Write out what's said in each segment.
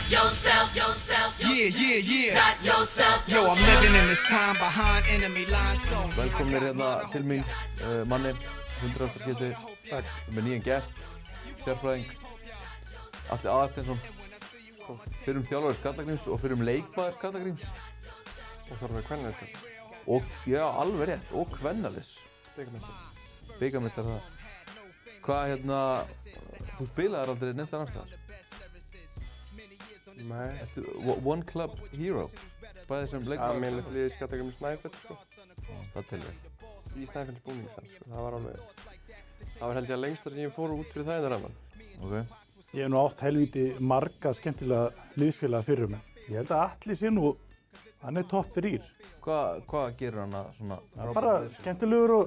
Yo, I'm living in this time behind enemy lines. Velkomnir hérna til mín, manni, 100. skipti, með nýjan gest, sérfræðing, Atli Aðarsteinsson, fyrrum þjálfari Skallagríms og fyrrum leikmaður Skallagríms. Og þjálfari kvennalis. Og, já, alveg rétt, og kvennalis. Bikarmeistari. Bikarmeistari það. Hvað, hérna, þú spilaðir aldrei neitt annar staðar? Nei. One Club Hero, bæði sem leikmaður. Mér lefði liðið Skallagríms Snæfell, sko. Það telur. Í Snæfells búningshall, sko. Það var alveg, það var held ég að lengsta sem ég fór út fyrir það ramman. Ok. Ég hef nú átt helvíti marga skemmtilega liðsfélaga fyrir mig. Ég held að Atli sé nú, hann er topp 3. Hvað gerir hann að svona? Það er bara skemmtilegur og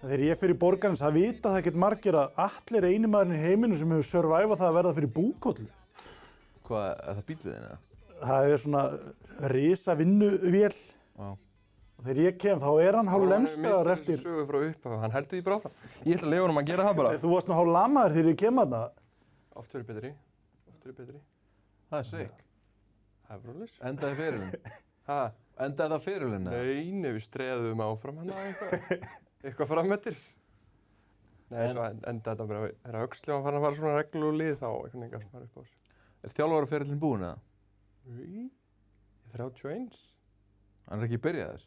þegar ég fer í Borgarnes, það vita það ekkert margir að Atli er eini maðurinn í heiminum sem hefur survivað það að verða fyrir búkollu. Hvað, er það bíllinn eða? Það er svona risa vinnuvél. Já. Og þegar ég kem, þá er hann hálf lemstraður eftir. Hann er sögu frá upphafi, hann heldur því bara áfram. Ég ætla að leyfa honum að gera það bara. Þú varst nú hálf lamaður þegar ég kem þarna. Oft verið betri, oft verið betri. Það er sick. Það er brúlis. Endaði ferilinn? Ha? Endaði það ferilinn eða? Nei, við streðum áfram hann eitthvað framöttir. Nei, svo endaði þetta bara, þegar Huxley var farin að fara svona reglu og lið þá eitthvað neina sem var upp á þessu. Er þjálfaraferillinn búinn eða? Nei, ég er 31. Hann er ekki byrjaður?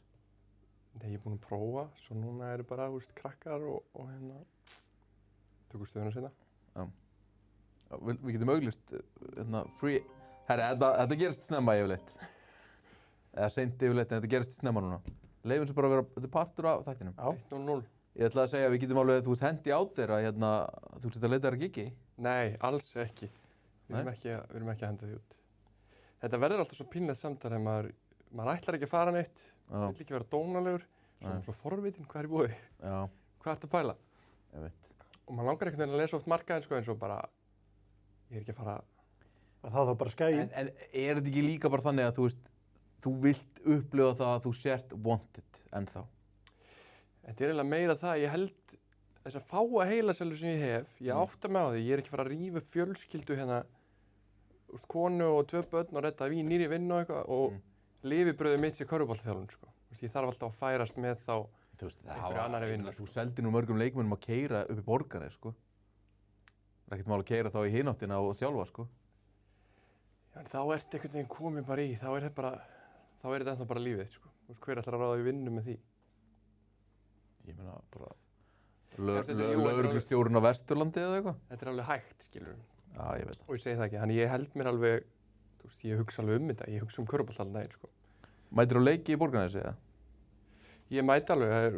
Nei, ég er búinn að prófa, svo núna eru bara, krakkar og hérna, tökum stöðuna sinna. Já. Við getum auglýst, hérna, free... Herri, þetta gerist snemma yfirleitt. Eða seint yfirleitt, en þetta gerist snemma núna. Leifum sem bara að vera, þetta er partur af þættinum. Já. 1-0. Ég ætla að segja að við getum alveg, þú veist, hendi á þér að, hérna, þú veist, að leita þér að giggi. Nei, alls ekki. Við erum ekki að henda því út. Þetta verður alltaf svo pínlegt samtal þegar maður ætlar ekki að fara neitt, vill ekki vera dónalegur, svo forvitinn hvað er í boði. Já. Hvað ertu að pæla? Ég veit. Og maður langar einhvern veginn að lesa oft markaðinn sko eins og bara, ég er ekki að fara... Það bara skægin. En er þetta ekki líka bara þannig að, þú veist, þú vilt upplifa það að þú sért wanted ennþá? Þetta er eiginlega meira það, ég held þess að fáa heilasælu sem ég hef, ég átta mig á því, ég er ekki fara að rífa upp fjölskyldu hérna, konu og 2 börn og redda vín nýri vinnu og eitthvað og lifibrauðið mitt sé körfuboltaþjálfun sko. Ég þarf alltaf að færast með þá einhverju annarri vinnu. Þú seldir nú mörgum leikmönnum að keyra upp í Borgarnes sko. Það er ekkert mál að keyra þá í hináttina og þjálfa sko. Já, en þá ertu einhvern veginn komið bara í, þá er þetta ennþá bara lífið sko. Hver ætlar að ráða í vinnu með því? Ég meina bara lögreglustjórinn á Vesturlandi eða eitthvað? Þetta er alveg hægt, skilur við. Já, ég veit það. Og ég segi það ekki, þannig ég held mér alveg, þú veist, ég hugsa alveg þetta, ég hugsa körfubolta allan daginn, sko. Mætir þú leiki í Borgarnesi eða? Ég mæti alveg,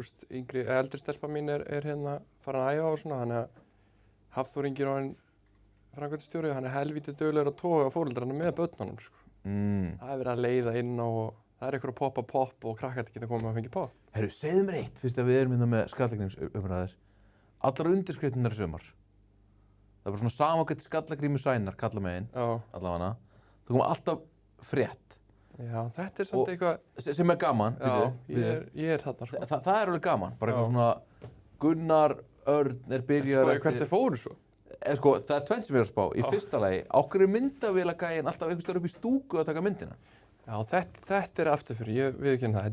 eldri stelpa mín er hérna farin að æfa og svona, þannig að Hafþór Ingi er orðinn framkvæmdastjóri og hann er helvítið duglegur að toga foreldrana með börnunum, sko. Það er verið að leiða inn og það er einhver að poppa popp og krakkar geta komið að fengja popp. Herru, segðu mér eitt, fyrst að við erum hérna með Skallagríms umræðir. Allar undirskriftirnar í sumar. Það er bara svona samangjart Skallagrímur sænar, kalla megin, allavega. Það kom alltaf frétt. Já, þetta er samt eitthvað... Sem er gaman, ég er þarna, sko. Það er alveg gaman, bara eitthvað svona Gunnar Örn er byrjaður eftir... Hvert fóru svo? Sko, það er tvennt sem ég er að spá. Í fyrsta lagi, ákveður myndavélagæinn alltaf einhvers staðar upp í stúku að taka myndina? Já, þetta er afturfyrir, ég viðurkenni það.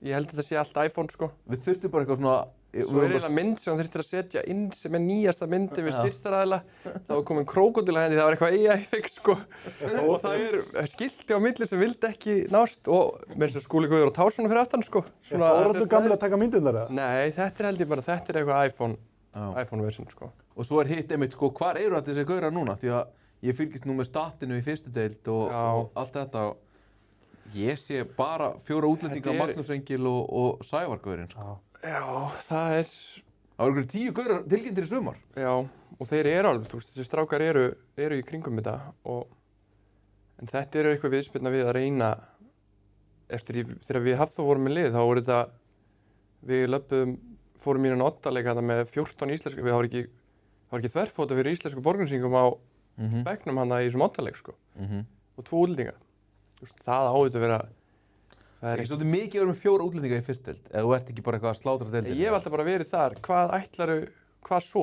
Ég held að þetta sé allt iPhone, sko. Við þurftum bara eitthvað svona... Svo er eiginlega mynd sem hann þurftir að setja inn sem er nýjasta myndi við styrktaraðila. Það var komin krókódíla henni, það var eitthvað AI-fix sko. Og það er skilti á milli sem vildi ekki nást og með þess að Skúli Guðjóns og Tásson fyrir aftan sko. Fóruðu gamli að taka myndin þar? Nei, þetta er held ég bara, þetta er eitthvað iPhone-version sko. Og svo er hitt einmitt sko, hvar eru allir þessi gaurar núna? Því að ég fylgist nú með statinu í fyrstu deild og allt þetta. Ég sé bara 4 útlendinga, Magnús Engil og Sævar gaurinn sko. Já, það er... Það var einhverjum 10 gaurar tilkynntir í sumar. Já, og þeir eru alveg, þú veist, þessi strákar eru í kringum þetta en þetta eru eitthvað viðspyrna við að reyna þegar við Hafþór vorum með lið, þá voru þetta við fórum í oddaleik þetta með 14 íslensku, það var ekki þverfóta fyrir íslensku borgarsingum á bekknum hana í þessum oddaleik, sko. Og 2 útlendinga. Það áður að vera... Það er ekki svolítið mikið að vera með 4 útlendinga í fyrst deild, eða þú ert ekki bara eitthvað að slátra deildinni? Ég hef alltaf bara verið þar, hvað svo?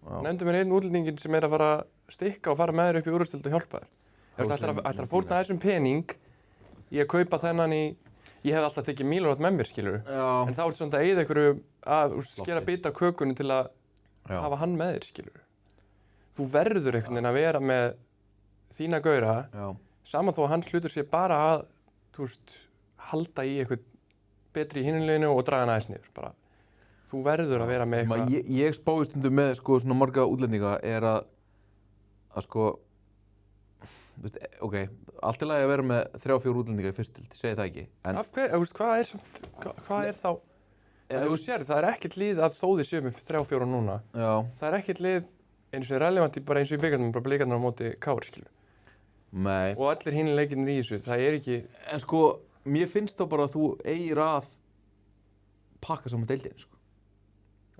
Nefndu mér einn útlendingin sem er að fara að stikka og fara með þér upp í úrvalsdeild og hjálpa þér. ætlar að fórna þessum pening í að kaupa þennan ég hef alltaf tekið Milorad með mér, skilur. Já. En þá ertu svona að eyða einhverju að skera bita af kökunni til að hafa hann með þér, skilur. Þú verður einhvern veginn að vera með þína gaura, saman þó að hans hlutur sé bara að, þú veist, halda í einhvern betri í hinliðinu og draga hann aðeins niður, bara. Þú verður að vera með eitthvað. Ég spái stundum með, sko, svona marga útlendinga er að sko, veist, ok, allt í lagi að vera með 3-4 útlendinga í fyrstild, ég segi það ekki. En af hverju, hvað er þá? Þú sér, það er ekkert lið að þó þið séu með 3-4 núna. Já. Það er ekkert lið eins og relevant bara eins og í bikarnum, bara blikarnir á móti KR, skilur. Nei. Og allir hinir leikirnir í þessu, það er ekki... En sko, mér finnst þá bara að þú eigir að pakka saman deildinni, sko.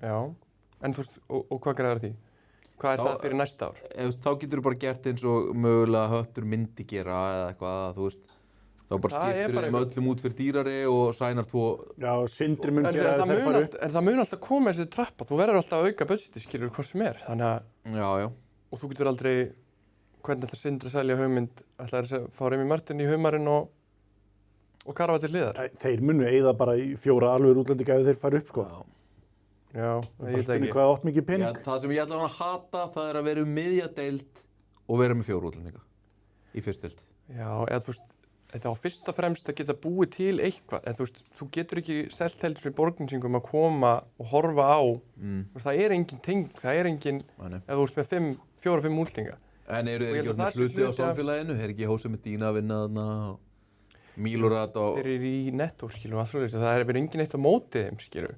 Já, en þú veist, og hvað græðar því? Hvað er það fyrir næsta ár? Þá getur þú bara gert eins og mögulega Höttur myndi gera eða eitthvað, þú veist. Þá bara skiptir þeim öllum út fyrir dýrari og sænar 2... Já, Sindri mun gera þeir fara upp. En það mun alltaf koma þessi trappa, þú verður alltaf að auka budgeti, skilur hvað sem er, þannig að... Já. Og þú getur aldrei, hvernig ætlar Sindri að selja hugmynd, ætlar að fá Remi Martin í humarinn og Karfa til hliðar? Þeir munu eyða bara í 4 alvöru útlendinga ef þeir fara upp, sko. Já, ég veit ekki. Hvað átt mikið pening? Já, það sem ég ætla að hata, það er að vera miðja deild og vera með 4 útlendinga í fyrstild. Já, eða þú veist, þetta á fyrst og fremst að geta búið til eitthvað, en þú veist, þú getur ekki selt heldur fyrir borgninsingum að koma og horfa á, það er engin tenging, það er engin, ef þú ert með 4-5 útlendinga. En eru þeir ekki orðnir hluti á samfélaginu? Er ekki Hósi Medina að vinna þarna og Milorad og... Þeir eru í Netto, skilur, og það er verið engin eitt á móti þeim, skilur.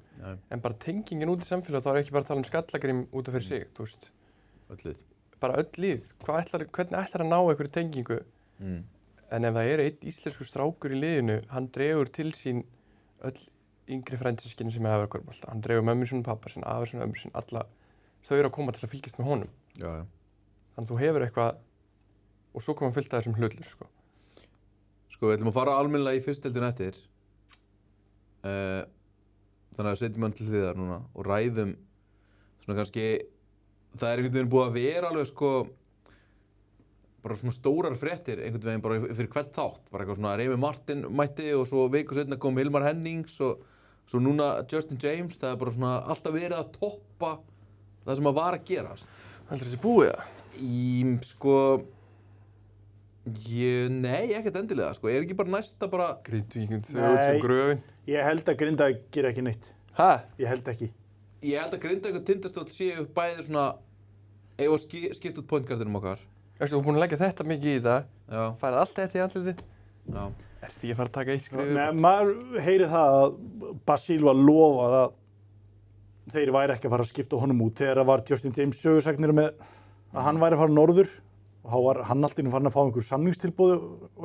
En bara tengingin út í samfélag, þá er ekki bara að tala um Skallagrím út af fyrir sig, þú veist. Öll lið. Bara öll lið. Hvernig ætlar að ná einhverju tengingu? En ef það er einn íslenskur strákur í liðinu, hann dregur til sín öll yngri frændsystkini sem hafa verið að körfubolta. Hann dregur mömmu sinni, pappa sinni, afa sinni, ömmu sinni, alla. Þau eru að koma til að fylgjast með honum. Já. Þannig að þú hefur eitthvað, og svo koma fullt af þessum hlutlur, sko. Sko, við ætlum að fara almennilega í fyrstdeildina eftir. Þannig að setjum hann til hliðar núna og ræðum svona kannski, það er einhvern veginn búið að vera alveg, sko, bara svona stórar fréttir einhvern veginn bara fyrir hvern þátt. Bara eitthvað svona Remi Martin mætti og svo viku seinna kom Hilmar Hennings og svo núna Justin James. Það er bara svona alltaf verið að toppa það sem að var að gerast. Heldur þessi búið það? Sko, nei, ekkert endilega, sko. Er ekki bara næsta bara... Grindvíkjum þögul sem gröfin? Ég held að Grindavík gera ekki neitt. Hæ? Ég held ekki. Ég held að Grindavík og Tindastóll séu bæði svona... Ef að skipta út pointguardinum okkar. Þú er búin að leggja þetta mikið í það. Já. Færið allt þetta í andlitið. Já. Ertu ekki að fara að taka eitt skrif? Nei, maður heyri það að Basíl var lofað að þeir væri ekki að fara að skipta honum út þegar það var Justin James sögursagnir með að hann væri að fara norður. Og þá var hann alltaf farin að fá einhver samningstilboð á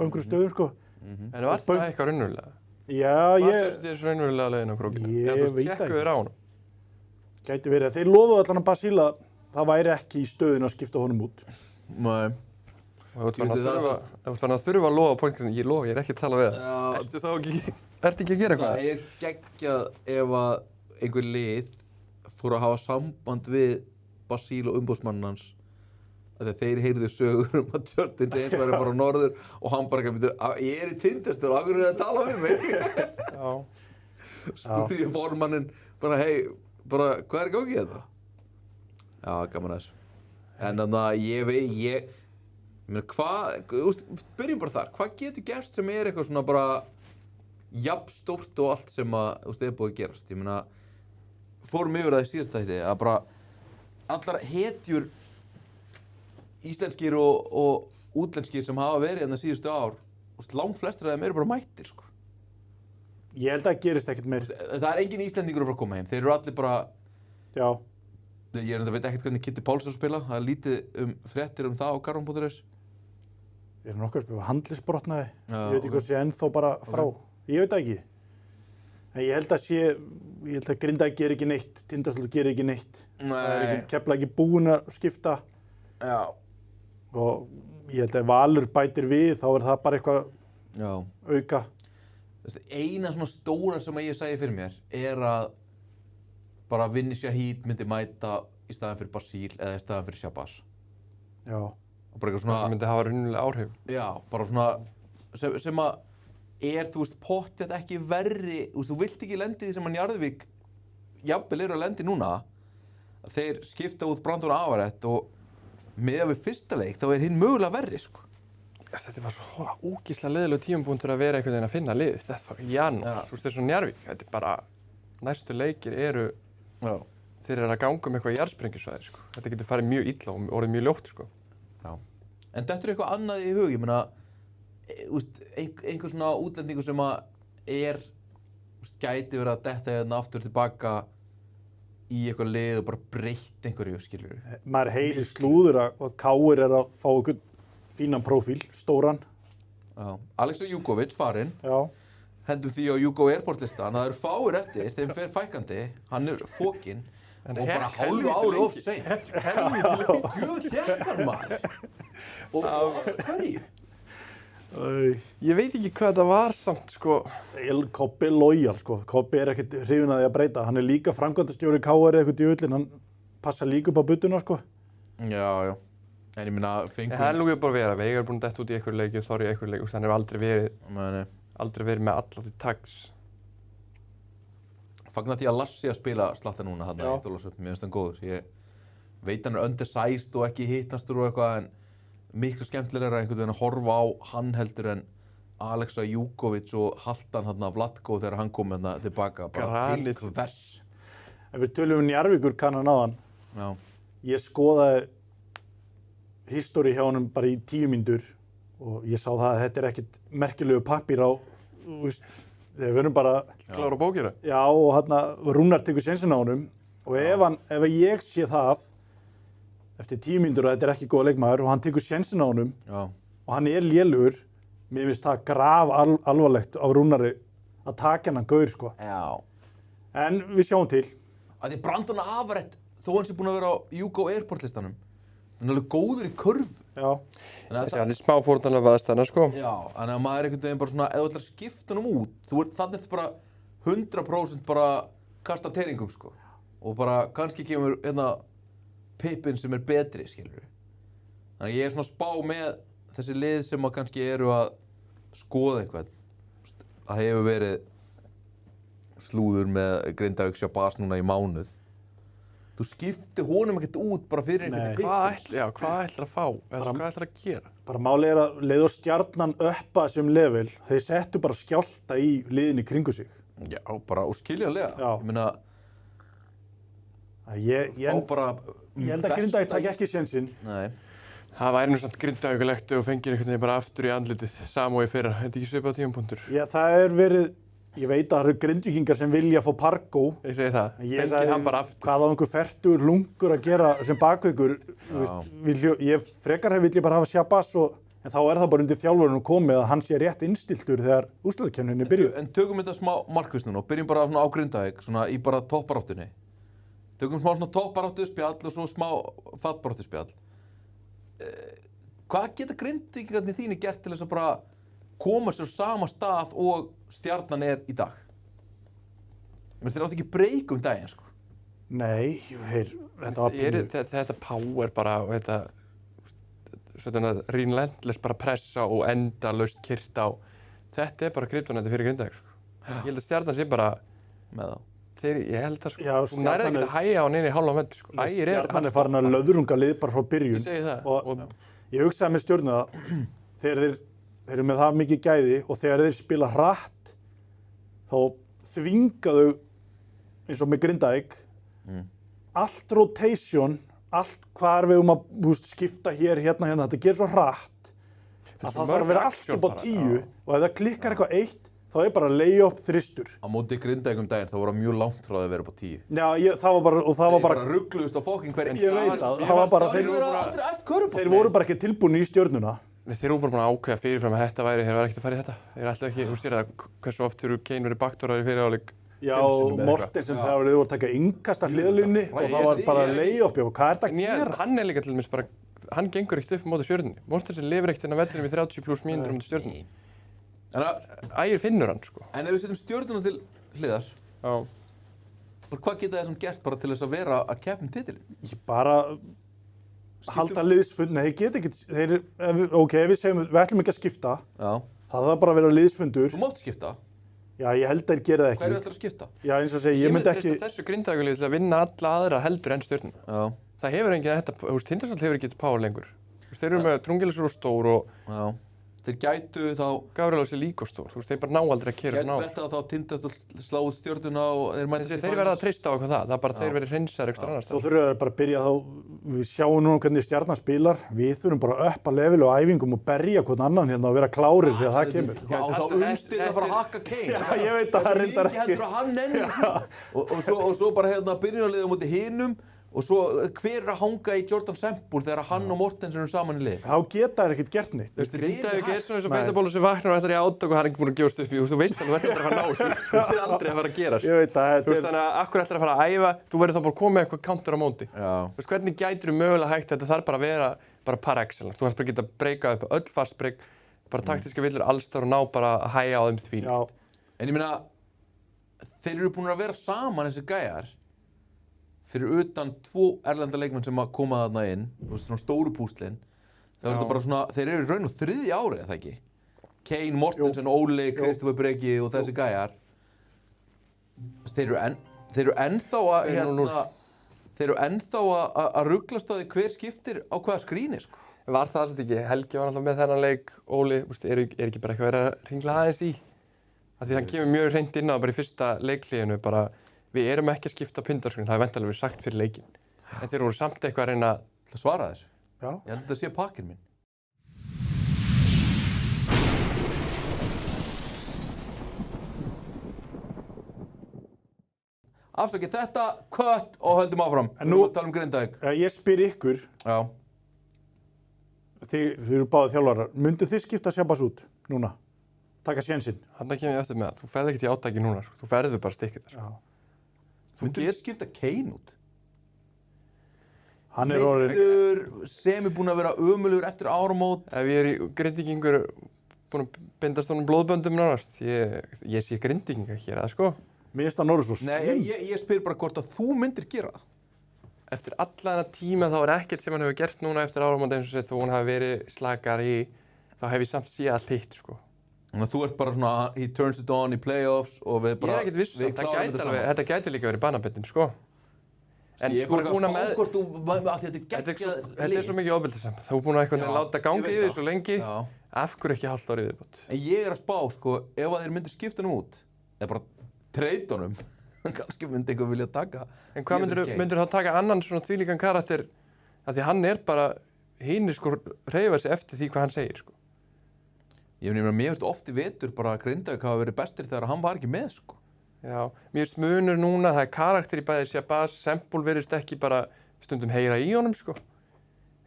einhverju stöðum, sko. En var það eitthvað raunverulega? Já, Var þessi raunverulega leiðin á krókinu? Ég veit ekki. Tekkuðu þér á honum? Gæti verið að þeir lofuðu allan að Basíl að það væri ekki í stöðinu að skipta honum út. Nei. Og ef þú ert farin að þurfa að lofa pointgrindin, ég er ekki að tala við það. Ertu þá ekki að gera eitthvað? Það er geggjað ef að einhver lið fór að hafa samband við Basíl og umboðsmanninn hans. Þegar þeir heyrðu sögur að Justin James væri bara á norður og hann bara ekki að ég í Tindastóll, af hverju er það að tala við mig? Já. Spurði formanninn bara, hei, bara, hvað er í gangi þetta? Já, gaman að þessu. En þannig að ég meina, byrjum bara þar, hvað getur gerst sem er eitthvað svona bara jafnstórt og allt sem að, er búið að gerast? Ég meina, fórum yfir það í síðasta þætti að bara allar hetjur íslenskir og útlenskir sem hafa verið hérna síðustu ár, langt flestir af þeim eru bara mættir, sko. Ég held að það gerist ekkert meir. Það er engin Íslendingur að fara að koma heim, þeir eru allir bara... Já. Ég veit ekkert hvernig Kitty Páls er að spila, það er lítið fréttir það á Garðan.is. Ég er nokkuð að spila handlisbrotnaði, ég veit ekki hvað sé ennþá bara frá. Ég veit ekki. En ég held að Grindavík gerir ekki neitt, Tindastóll gerir ekki neitt. Nei. Keflavík ekki búin að skipta. Já. Og ég held að ef Valur bætir við, þá er það bara eitthvað auka. Eina svona stóra sem ég segi fyrir mér er að bara Vinny Shahid myndi mæta í staðan fyrir Basíl eða í staðan fyrir Shabazz. Já. og bara eitthvað Það svona, myndi hafa raunverulega áhrif. já, bara svona sem að þú veist, pottþétt ekki verri, þú vilt ekki lendi því sem að Njarðvík jafnvel eru að lendi núna, að þeir skipta út Brandon Averett og með við fyrsta leik þá hinn mögulega verri, sko. Þetta var svo ógeðslega leiðilegur tímapunktur að vera einhvern veginn að finna lið. Þetta var í janúar, þú veist, þessu Njarðvík. Þetta bara, næstu leikir eru, Já. þeir eru að ganga eitthvað jarðsprengjusvæði, sko. Þetta getur farið mjög illa og orðið mjög ljótt, sko. Já. En þetta er eitthvað annað í hug, ég meina, einhver svona útlendingur sem að gæti verið að detta hérna aftur tilbaka í eitthvað lið og bara breytt einhverju, skilur við. Maður heyrir slúður að Káir að fá einhvern fínan prófíl, stóran. Já. Alexei Júkovic farinn, Já. hendum því á Jugo Airport listan, það eru fáir eftir, þeim fer fækandi, hann er fokinn og bara hálfu ári of seint. Helvíti lengi, djöfull hjekkan maður. Og af hverju? Ég veit ekki hvað þetta var samt, sko. Kobbi er lojal, sko. Kobbi er ekkert hrifinn að því að breyta. Hann er líka framkvæmdastjóri Káir eða eitthvað djöfullinn, hann passa líka upp á budduna, sko. Já, já. En ég meina, fengum... Það er nú bara að vera, Veigar er búinn að detta út í einhverju leiki, Þorri í einhverju leiki, hann hefur aldrei verið með alla því tags. Fagnar því að Lassi að spila slatta núna þarna í Þorlákshöfn, mér finnst hann góður. Ég veit hann er undersized og ekki hittnastur og eitthvað, en miklu skemmtilegra einhvern veginn að horfa á hann heldur en Aleksa Júkovic og Haltan hérna Vlatko þegar hann kom hérna tilbaka. Bara til hvers. Ef við tölum Njarðvíkur kannan á hann, Já. ég skoðaði history hjá honum bara í 10 mínútur og ég sá það að þetta er ekkert merkilegu pappír á, þú veist, þegar við erum bara... Klára bókina? Já, og hérna Rúnar tekur sénsinn á honum og ef ég sé það eftir 10 mínútur og þetta er ekki góð leikmaður og hann tekur sénsinn á honum og hann er lélugur, mér finnst það graf alvarlegt af Rúnari að taka hennan gaur, sko. Já. En við sjáum til. Því Brandon Averett, þó hann sé búinn að vera á Jugo Airport listanum, hann er alveg góður í körfu. Já. Þessi hann er smá fórnarlega aðstæðna, sko. Já, þannig að maður er einhvern veginn bara svona, ef þú ætlar að skipta honum út, þannig ertu bara 100% bara kasta teringum, sko. Og bara kannski kemur Pippin sem er betri, skilur við. Þannig að ég er svona spá með þessi lið sem að kannski eru að skoða einhvern. Það hefur verið slúður með Grindavík Shabazz núna í mánuð. Þú skiptir honum ekkert út bara fyrir einhvern Pippin. Hvað ætlar að fá? Eða hvað ætlar að gera? Bara málið er að leið og Stjarnan uppa þessum level, þeir settu bara skjálta í liðinni kringu sig. Já, bara og skiljanlega. Já. Ég meina, Ég held að Grindavík taki ekki sénsinn. Nei. Það væri nú samt Grindavíkulegt og fengir einhvern veginn bara aftur í andlitið, sama og í fyrra. Þetta er ekki svipað tímapunktur. Já, það er verið, ég veit að það eru Grindvíkingar sem vilja fá Pargo. Ég segi það, Ég fengir hann bara aftur. Hvað á einhver fertugur lungur að gera sem bakveikur. Ég frekar vil ég bara hafa Shabazz en þá er það bara undir þjálfurinn komið að hann sé rétt innstiltur þegar úrslitakeppnin er byrjuð. En tökum þetta smá markvisst núna og byrjum bara svona á Grindavík, svona í bara topparáttunni. Tökum smá svona topparáttu spjall og svo smá fallbaráttu spjall. Hvað geta Grindvíkingarnir þínir gert til þess að bara koma sér á sama stað og Stjarnan er í dag? Þeir áttu ekki breyk daginn, sko. Nei, þetta var pínu. Þetta power bara, og þetta svona relentless bara pressa og endalaust kyrt á. Þetta er bara kryptonætti fyrir Grindavík, sko. Ég held að Stjarnan sé bara Með þá. Ég held að, sko, Já, þú nærið ekkert að hægja á hann inn í hálfa völdu, sko. Stjarnan er farin að löðrunga lið bara frá byrjun. Ég segi það. Og ég hugsaði með Stjörnu að þegar þeir eru með það mikið gæði og þegar þeir spila hratt þá þvinga þau eins og með Grindavík allt rotation, allt hvar við að skipta hérna, þetta gerir svo hratt að það þarf að vera allt upp á 10 og ef það klikkar eitthvað eitt þá er bara lay-up þristur. Á móti Grindavík daginn þá voru mjög langt frá það að vera upp á 10. Já, það var bara ruggluðust á fokking hverjum. Ég veit að það var bara þeir voru bara ekki tilbúin í Stjörnuna. Þeir voru bara búin að ákveða fyrirfram að þetta þeir var ekkert að fara í þetta. Þeir ætla ekki, þú sér það hversu oft eru Kane verið baktorar í fyrirháleik. Já, Mortensen þegar þeir voru að taka innkast af hliðalínunni og það var bara lay-up. Hvað er þetta að gera? Hann er líka til dæmis bara, hann gengur ekkert upp á móti Stjörnunni. Mortensen lifir ekkert inn á vellinum í 30+ mínútur á móti Stjörnunni. Ægir finnur hann, sko. En ef við setjum Stjörnuna til hliðar, hvað geta þeir gert bara til þess að vera að keppa titilinn? Bara halda liðsfund, nei, þeir geta ekki, ef við segjum, við ætlum ekki að skipta, Já. það þarf bara að vera liðsfundur. Þú mátt skipta. Já, ég held að þeir gera það ekki. Hverju ætlar að skipta? Já, eins og segi, ég myndi ekki... treysta þessu Grindavíkurliði til að vinna alla aðra heldur en Stjörnuna. Já. Það hefur enginn þetta, Tindastóll hefur ekki þetta power lengur. Þeir eru með Drungilisur og stór og Já. Þeir gætu þá... Gafriðar er líka stór. Þeir bara ná aldrei að keyra svona á. Gætu þá Tindastóll slá út Stjörnuna og þeir mæta Þeir verða að treysta á eitthvað það. Það er bara þeir verið hreinsaðir eitthvað annars. Svo þurfum við bara að byrja þá, við sjáum núna hvernig Stjarnan spilar, við þurfum bara að uppa level og æfingum og berja hvern annan hérna og vera klárir þegar það kemur. Og þá Unnsteinn að fara að hakka Kane. Já, ég veit að það reyndar ekki. Heldur að hann nenni því. Og svo bara byrjunarliðið á móti hinum. Og svo hver er að hanga í Jordan Sempul þegar hann og Mortensen eru saman í lið? Þá geta þær ekkert gert neitt. Grindavík er svona eins og feitabólu sem vaknar og ætlar í átök og hann er ekki búin að gefast upp í. Þú veist alveg, þú ætlar að fara að ná þessu. Þú er aldrei að fara að gerast. Ég veit að Þú veist þannig að akkur ætlar að fara að æfa, þú verður þá bara að koma með eitthvað counter á móti. Já. Þú veist hvernig gætir þú mögulega hægt, þetta þarf bara að vera bara par excellence. Þú þarf bara að geta breykað upp öll fast breyk, bara taktíska villur allstar og ná bara að hægja á þeim því. Já. En ég meina, þeir eru búin að vera saman þessi gæjar fyrir utan 2 erlenda leikmenn sem að koma þarna inn, þú veist, svona stóru púslin. Það er þetta bara svona, þeir eru í raun og 3. árið, eða ekki? Kane, Mortensen, Óli, Kristoffer Breki og þessi gæjar. Þeir eru ennþá að ruglast á því hver skiptir á hvaða skrýni, sko. Var það samt ekki, Helgi var alltaf með þennan leik, Óli, er ekki bara eitthvað verið að hringla aðeins í? Af því hann kemur mjög hreint inn á bara í fyrsta leiklíðinu, bara við erum ekki að skipta pindarskrýn, það er væntanlega verið sagt fyrir leikinn. En þeir voru samt eitthvað að reyna að svara þessu. Já. Ég held að þetta sé pakkinn minn. Afsakið þetta, cut og höldum áfram. En nú Við erum að tala um Grindavík. Ég spyr ykkur, Já. þið eru báðir þjálfarar, myndu þið skipta Sebas út núna? Taka sénsinn? Þarna kem ég eftir með það, þú ferð ekkert í átaki núna, þú ferður bara stikkið þess. Já. Þú skipta Kane út. Hann er orðinn... Meiddur, sem er búinn að vera ömurlegur eftir áramót. Ef ég er í Grindvíkingur búinn að bindast honum blóðböndum nánast, ég sé Grindvíkinga hér, eða sko? Mér finnst það Norður svo Nei, ég spyr bara hvort að þú myndir gera það. Eftir alla þennan tíma þá er ekkert sem hann hefur gert núna eftir áramót eins og þó hún hafi verið slakar í, þá hef ég samt séð allt hitt, sko. Þannig að þú ert bara svona, he turns it on í playoffs og við bara... Ég er ekkert viss, þetta gæti líka verið banabettin, sko. En ég er bara að spá hvort þú, að þetta er geggjað lið. Þetta er svo mikið ofbeldisam. Þú er búinn að eitthvað láta ganga í því svo lengi, af hverju ekki halvt árið viðbót? En ég er að spá, sko, ef að þeir myndir skipta hann út, eða bara trade honum, kannski myndi einhver vilja taka. En hvað myndir þá taka annan svona þvílíkan karakter, af því hann er bara, hinir sko hreyfa sig eftir því hvað hann segir, sko. Ég meina, mér finnst oft í vetur bara að Grindavík hafa verið bestir þegar hann var ekki með, sko. Já, mér finnst munur núna, það er karakter í bæði Sebas, Sempul virðist ekki bara stundum heyra í honum, sko.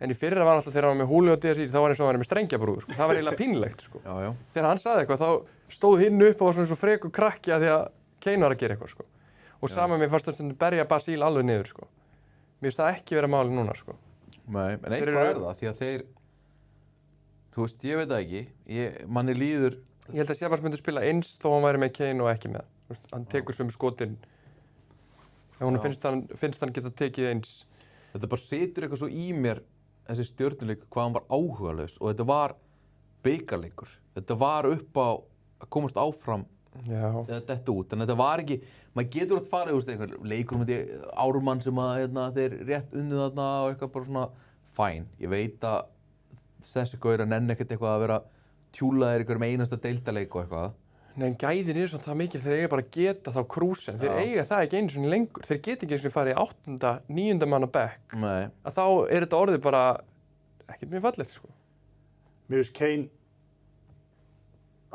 En í fyrra var alltaf þegar hann var með Húli og DSI, þá var eins og hann var með strengjabrúður, sko. Það var eiginlega pínlegt, sko. Já. Þegar hann sagði eitthvað, þá stóð hinn upp og var svona svo frekur krakki að því að Kane var að gera eitthvað, sko. Og saman mér fannst það stundum berja Basíl alveg niður, sko. Mér finnst það ekki vera máli núna, sko. Nei, en eitthvað er það, því að þeir, þú veist, ég veit það ekki, manni líður... Ég held að Sebas myndi spila eins þó hann væri með Kane og ekki með. Veist, hann tekur sömu skotin. Ef hún finnst hann geta tekið eins. Þetta bara situr eitthvað svo í mér, þessi Stjörnuleik, hvað hann var áhugalaus og þetta var bikarleikur. Þetta var upp á að komast áfram eða detta út. En þetta var ekki, maður getur átt farið, þú veist, einhver leikur um þetta Ármann sem að þeir rétt unnið þarna og eitthvað bara svona fæn. Ég veit að þessi gaurar nenni ekkert eitthvað að vera tjúlaðir einhverjum einasta deildaleik og eitthvað. Nei, en gæðin er svona það mikil, þeir eiga bara að geta þá krúsen. Þeir eiga það ekki einu svona lengur. Þeir geta ekki einu svona farið í 8., 9. mann á bekk. Nei. Að þá er þetta orðið bara ekkert mjög fallegt, sko. Mér finnst Kane,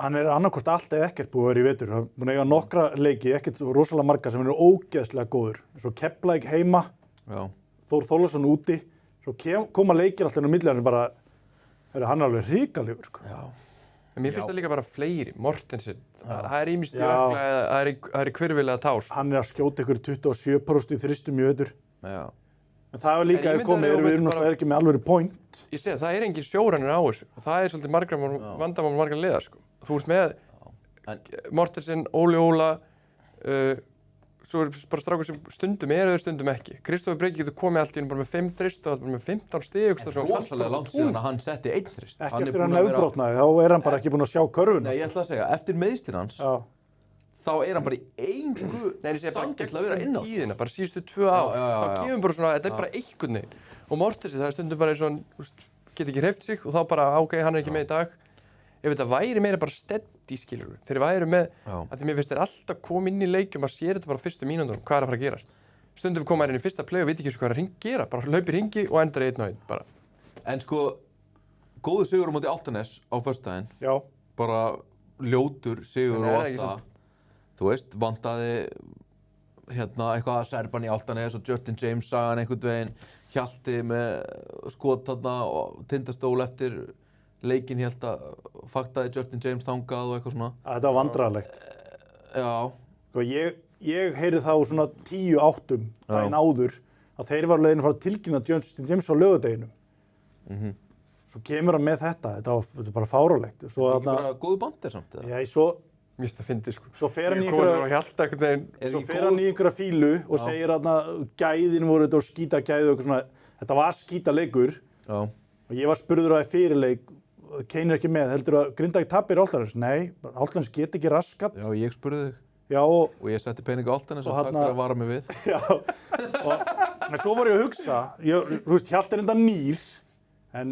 hann er annarkvort allt eða ekkert búið að vera í vetur. Hann búin að eiga nokkra leiki, ekkert rosalega marga sem eru ógeðslega góður. Svo Keflavík heima, Þór Þórðarson úti, svo koma leikir alltaf inn á milli, hann er bara, hann er alveg hrikalegur, sko. Já. En mér finnst það líka bara fleiri, Mortensen, það er ýmist í ökla eða það er í hvirfilega tár. Hann er að skjóta ykkur 27% í þristum í vetur. Já. En það var líka að komið, við erum náttúrulega ekki með alvöru point. Ég segi það er engin sjórænir á þessu og það er svolítið vandamál margar liðar, sko. Þú ert með Mortensen, Óli Óla, svo er bara strákur sem stundum eru eða stundum ekki. Kristoffer Breki getur komið allt í hennu bara með 5 þrist og bara með 15 stig. Rosalega langt síðan að hann setti 1 þrist. Ekki eftir hann nefnbrotnaði, þá er hann bara ekki búinn að sjá körfuna. Nei, ég ætla að segja, eftir meiðslin hans, þá er hann bara í engu standi til að vera inn á. Tíðina, bara síðustu 2 ár. Þá kemur bara svona, þetta er bara einhvern veginn. Og Mortensen, það er stundum bara eins og hann, get ekki hreyft sig og þá bara, ok, hann er ekki með í dag. Ef þetta væri meira bara steady, skilur við. Þeir væri með, að því mér finnst þeir alltaf koma inn í leikjum að sér þetta bara fyrstu mínúndunum, hvað er að fara að gerast. Stundum koma inn í fyrsta play og veit ekki hvað er að gera, bara hlaupir hringi og endar 1-1 bara. En sko, góður sigur á móti Álftanes á föstudaginn. Já. Bara ljótur sigur og allt það. Þú veist, vantaði eitthvað Serban í Álftanes og Justin James sagan einhvern veginn, Hjalti með skot þarna og Tindastól eftir leikinn hélt að faktaði Justin James þangað og eitthvað svona. Þetta var vandræðalegt. Já. Sko, ég heyri þá svona 10-8 daginn áður að þeir var leiðin að fara að tilkynna Justin James á laugardeginum. Svo kemur hann með þetta er bara fáránlegt. Svo ekki bara góðu bandir samt? Já, svo... Mér finnst það fyndið, sko. Svo fer hann í einhverja fílu og segir að gæðin voru þetta og skýta gæði og eitthvað svona. Þetta var skýta leikur. Já. Og ég var spurður að það fyrirleik, Kane er ekki með, heldur að Grindavík tapir Álftanes? Nei, Álftanes get ekki raskat. Já, ég spurði þig. Já, og ég setti peninga Álftanes og takk fyrir að vara mig við. Já, en svo var ég að hugsa, þú veist, Hjalti er enda nýr, en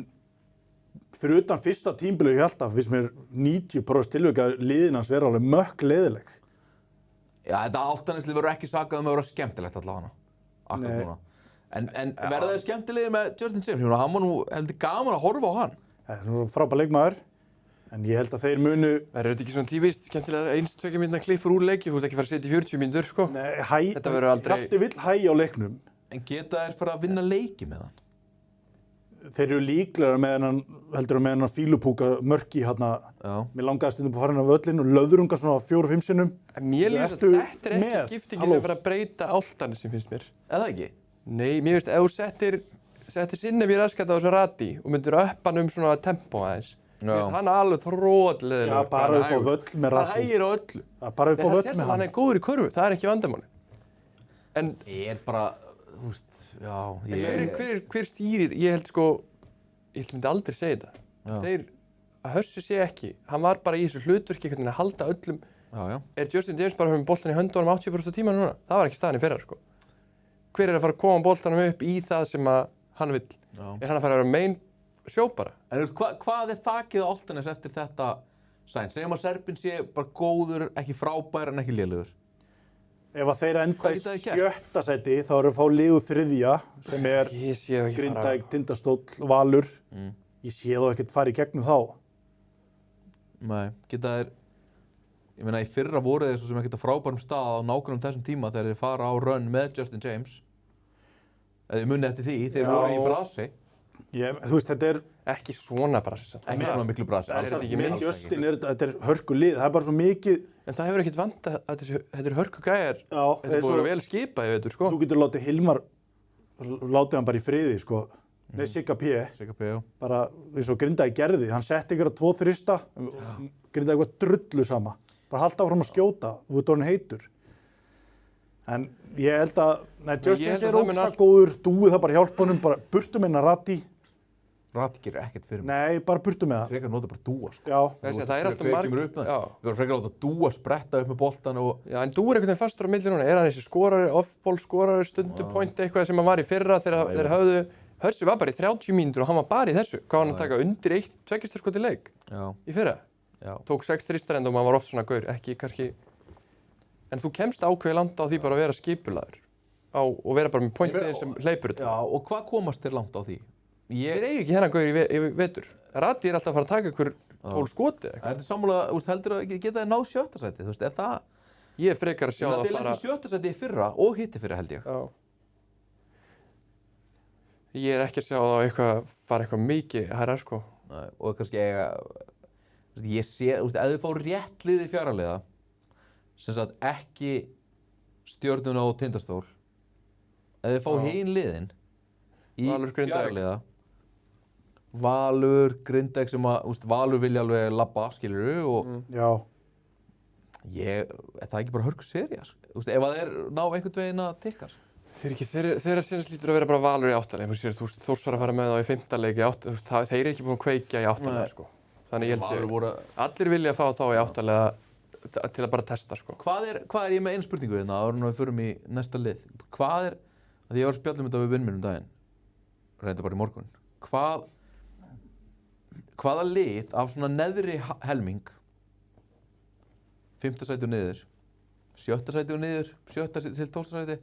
fyrir utan fyrsta tímabilið Hjalta finnst mér 90% tilvika liðin hans vera alveg mökk leiðileg. Já, þetta Álftaneslið verður ekki sakað að vera skemmtilegt allavega. Akkurat núna. En verða þið skemmtilegir með Justin James? Hann var nú heldur gaman að horfa á hann. Það er frábær leikmaður, en ég held að þeir munu... Verður þetta ekki svona típist, skemmtilega 1-2 mínútna klippur úr leiki, þú veist ekki fara að setja í 40 mínútur, sko? Nei, þetta verður aldrei... Hjalti vill hægja á leiknum. En geta þeir fara að vinna leiki með hann? Þeir eru líklega með hennan fílupúka mörki hérna. Mér langaði stundum að fara inn á völlinn og löðrunga svona 4-5 sinnum. Mér lífst að þetta er ekki skiptingi sem fara að breyta Álftanes sem finnst mér. Eða ekki? Nei, mér finnst ef þú settir Sinnevi raskat á þessu rati og myndir upp hann svona tempó aðeins. Mér finnst hann alveg þrótleðilegur. Já, bara upp á völl með rati. Hann hægir á öllu. Bara upp á völl með hann. Hann er góður í körfu, það er ekki vandamáli. En ég er bara, þú veist, já, hver stýrir, ég held sko, ég myndi aldrei segja þetta. Þeir, að Hössi sé ekki, hann var bara í þessu hlutverki einhvern veginn að halda öllum. Er Justin James bara með boltan í höndunum 80% af tímanum núna? Það var ekki staðan í fyrra, sko. Hver er að fara að koma boltanum upp í það sem að hann vill? Er hann að fara að vera main sjó bara? En þú veist, hvað er þakið á Álftanes eftir þetta sæn? Segjum að Serbin sé bara góður, ekki frábær en ekki lélegur. Ef að þeir enda í 7. sæti, þá eru að fá liðu 3. sem er Grindavík, Tindastóll, Valur. Ég sé þá ekkert fara í gegnum þá. Nei, geta þeir... Ég meina, í fyrra voru þeir svo sem ekkert að frábærum stað á nákvæmum þessum tíma þegar þeir fara á run með Justin James. Eða þið munið eftir því, þeir voru í brasi. Þú veist, þetta er... Ekki svona brasi. Ekki svona miklu brasi. Með Justin þetta er hörku lið, það er bara svo mikið... En það hefur ekkert vant að þetta er hörku gæjar. Þetta búið vel skipað, ég veitur, sko. Þú getur látið Hilmar, látið hann bara í friði, sko. Nei, Sigga P. Já. Bara eins og Grindavík gerði, hann setti ykkur að 2 þrista, Grindavík var drullu sama. Bara halda áfram að skjóta, þú ert orðinn heitur. En ég held að, Justin er ógeðslega góður, dúið það bara hjálpa honum, bara burtu með hennar Rati. Rati gerir ekkert fyrir mig. Nei, bara burtu með það. Frekar nota bara dúa, sko. Já. Það er alltaf marg... Við vorum frekar láta dúa spretta upp með boltan og... Já, en dúa er einhvern veginn fastur á milli núna. Er hann þessi skorari, off-ball skorari, stundum point eitthvað sem hann var í fyrra þegar þeir höfðu... Hössi var bara í 30 mínútur og hann var bara í þessu. Hvað var hann að taka undir 1-2 skot í leik í fyrra? Tók 6 þristar og maður var oft svona gaur, ekki kannski... En þú kemst ákveðið langt á því bara að vera skipulaður og vera bara með pointiðin sem hleypur þetta. Já, og hvað komast þér langt á því? Þeir eigi ekki hennan gaur í vetur. Rati er alltaf að fara að taka ykkur 12 skoti. Er þetta sammála, heldur að geta þér náð 7. sæti, þú veist, er það... Ég er frekar að sjá það að fara... Þeir lentu 7. sæti í fyrra og hitti fyrra, held ég. Já. Ég er ekki að sjá það fara eitthvað mikið hærra, sko. Nei, og kannski ég sé, þú veist, ef þið fá rétt lið í fjáraliða, sem sagt ekki Stjörnuna og Tindastól, ef þið fá hin liðin í fjáraliða, Valur, Grindavík sem að, þú veist, Valur vilja alveg labba, skilurðu, og Það ekki bara hörku sería, sko. Þú veist, ef að þeir ná einhvern veginn að tikkar. Þeirra sinns lítur að vera bara Valur í 8. leik. Þórs var að fara með þá í 5. leik í 8. Þeir eru ekki búin að kveikja í 8. leik, sko. Þannig ég held allir vilja fá þá í 8. leik til að bara testa, sko. Hvað er ég með einu spurningu hérna, áður en við förum í næsta lið? Hvað er, að ég var að spjalla þetta við vinn minn daginn, reynda bara í morgun. Hvaða lið af svona neðri helming, 5. sæti og niður, 7. sæti og niður, 7. til 12. sæti,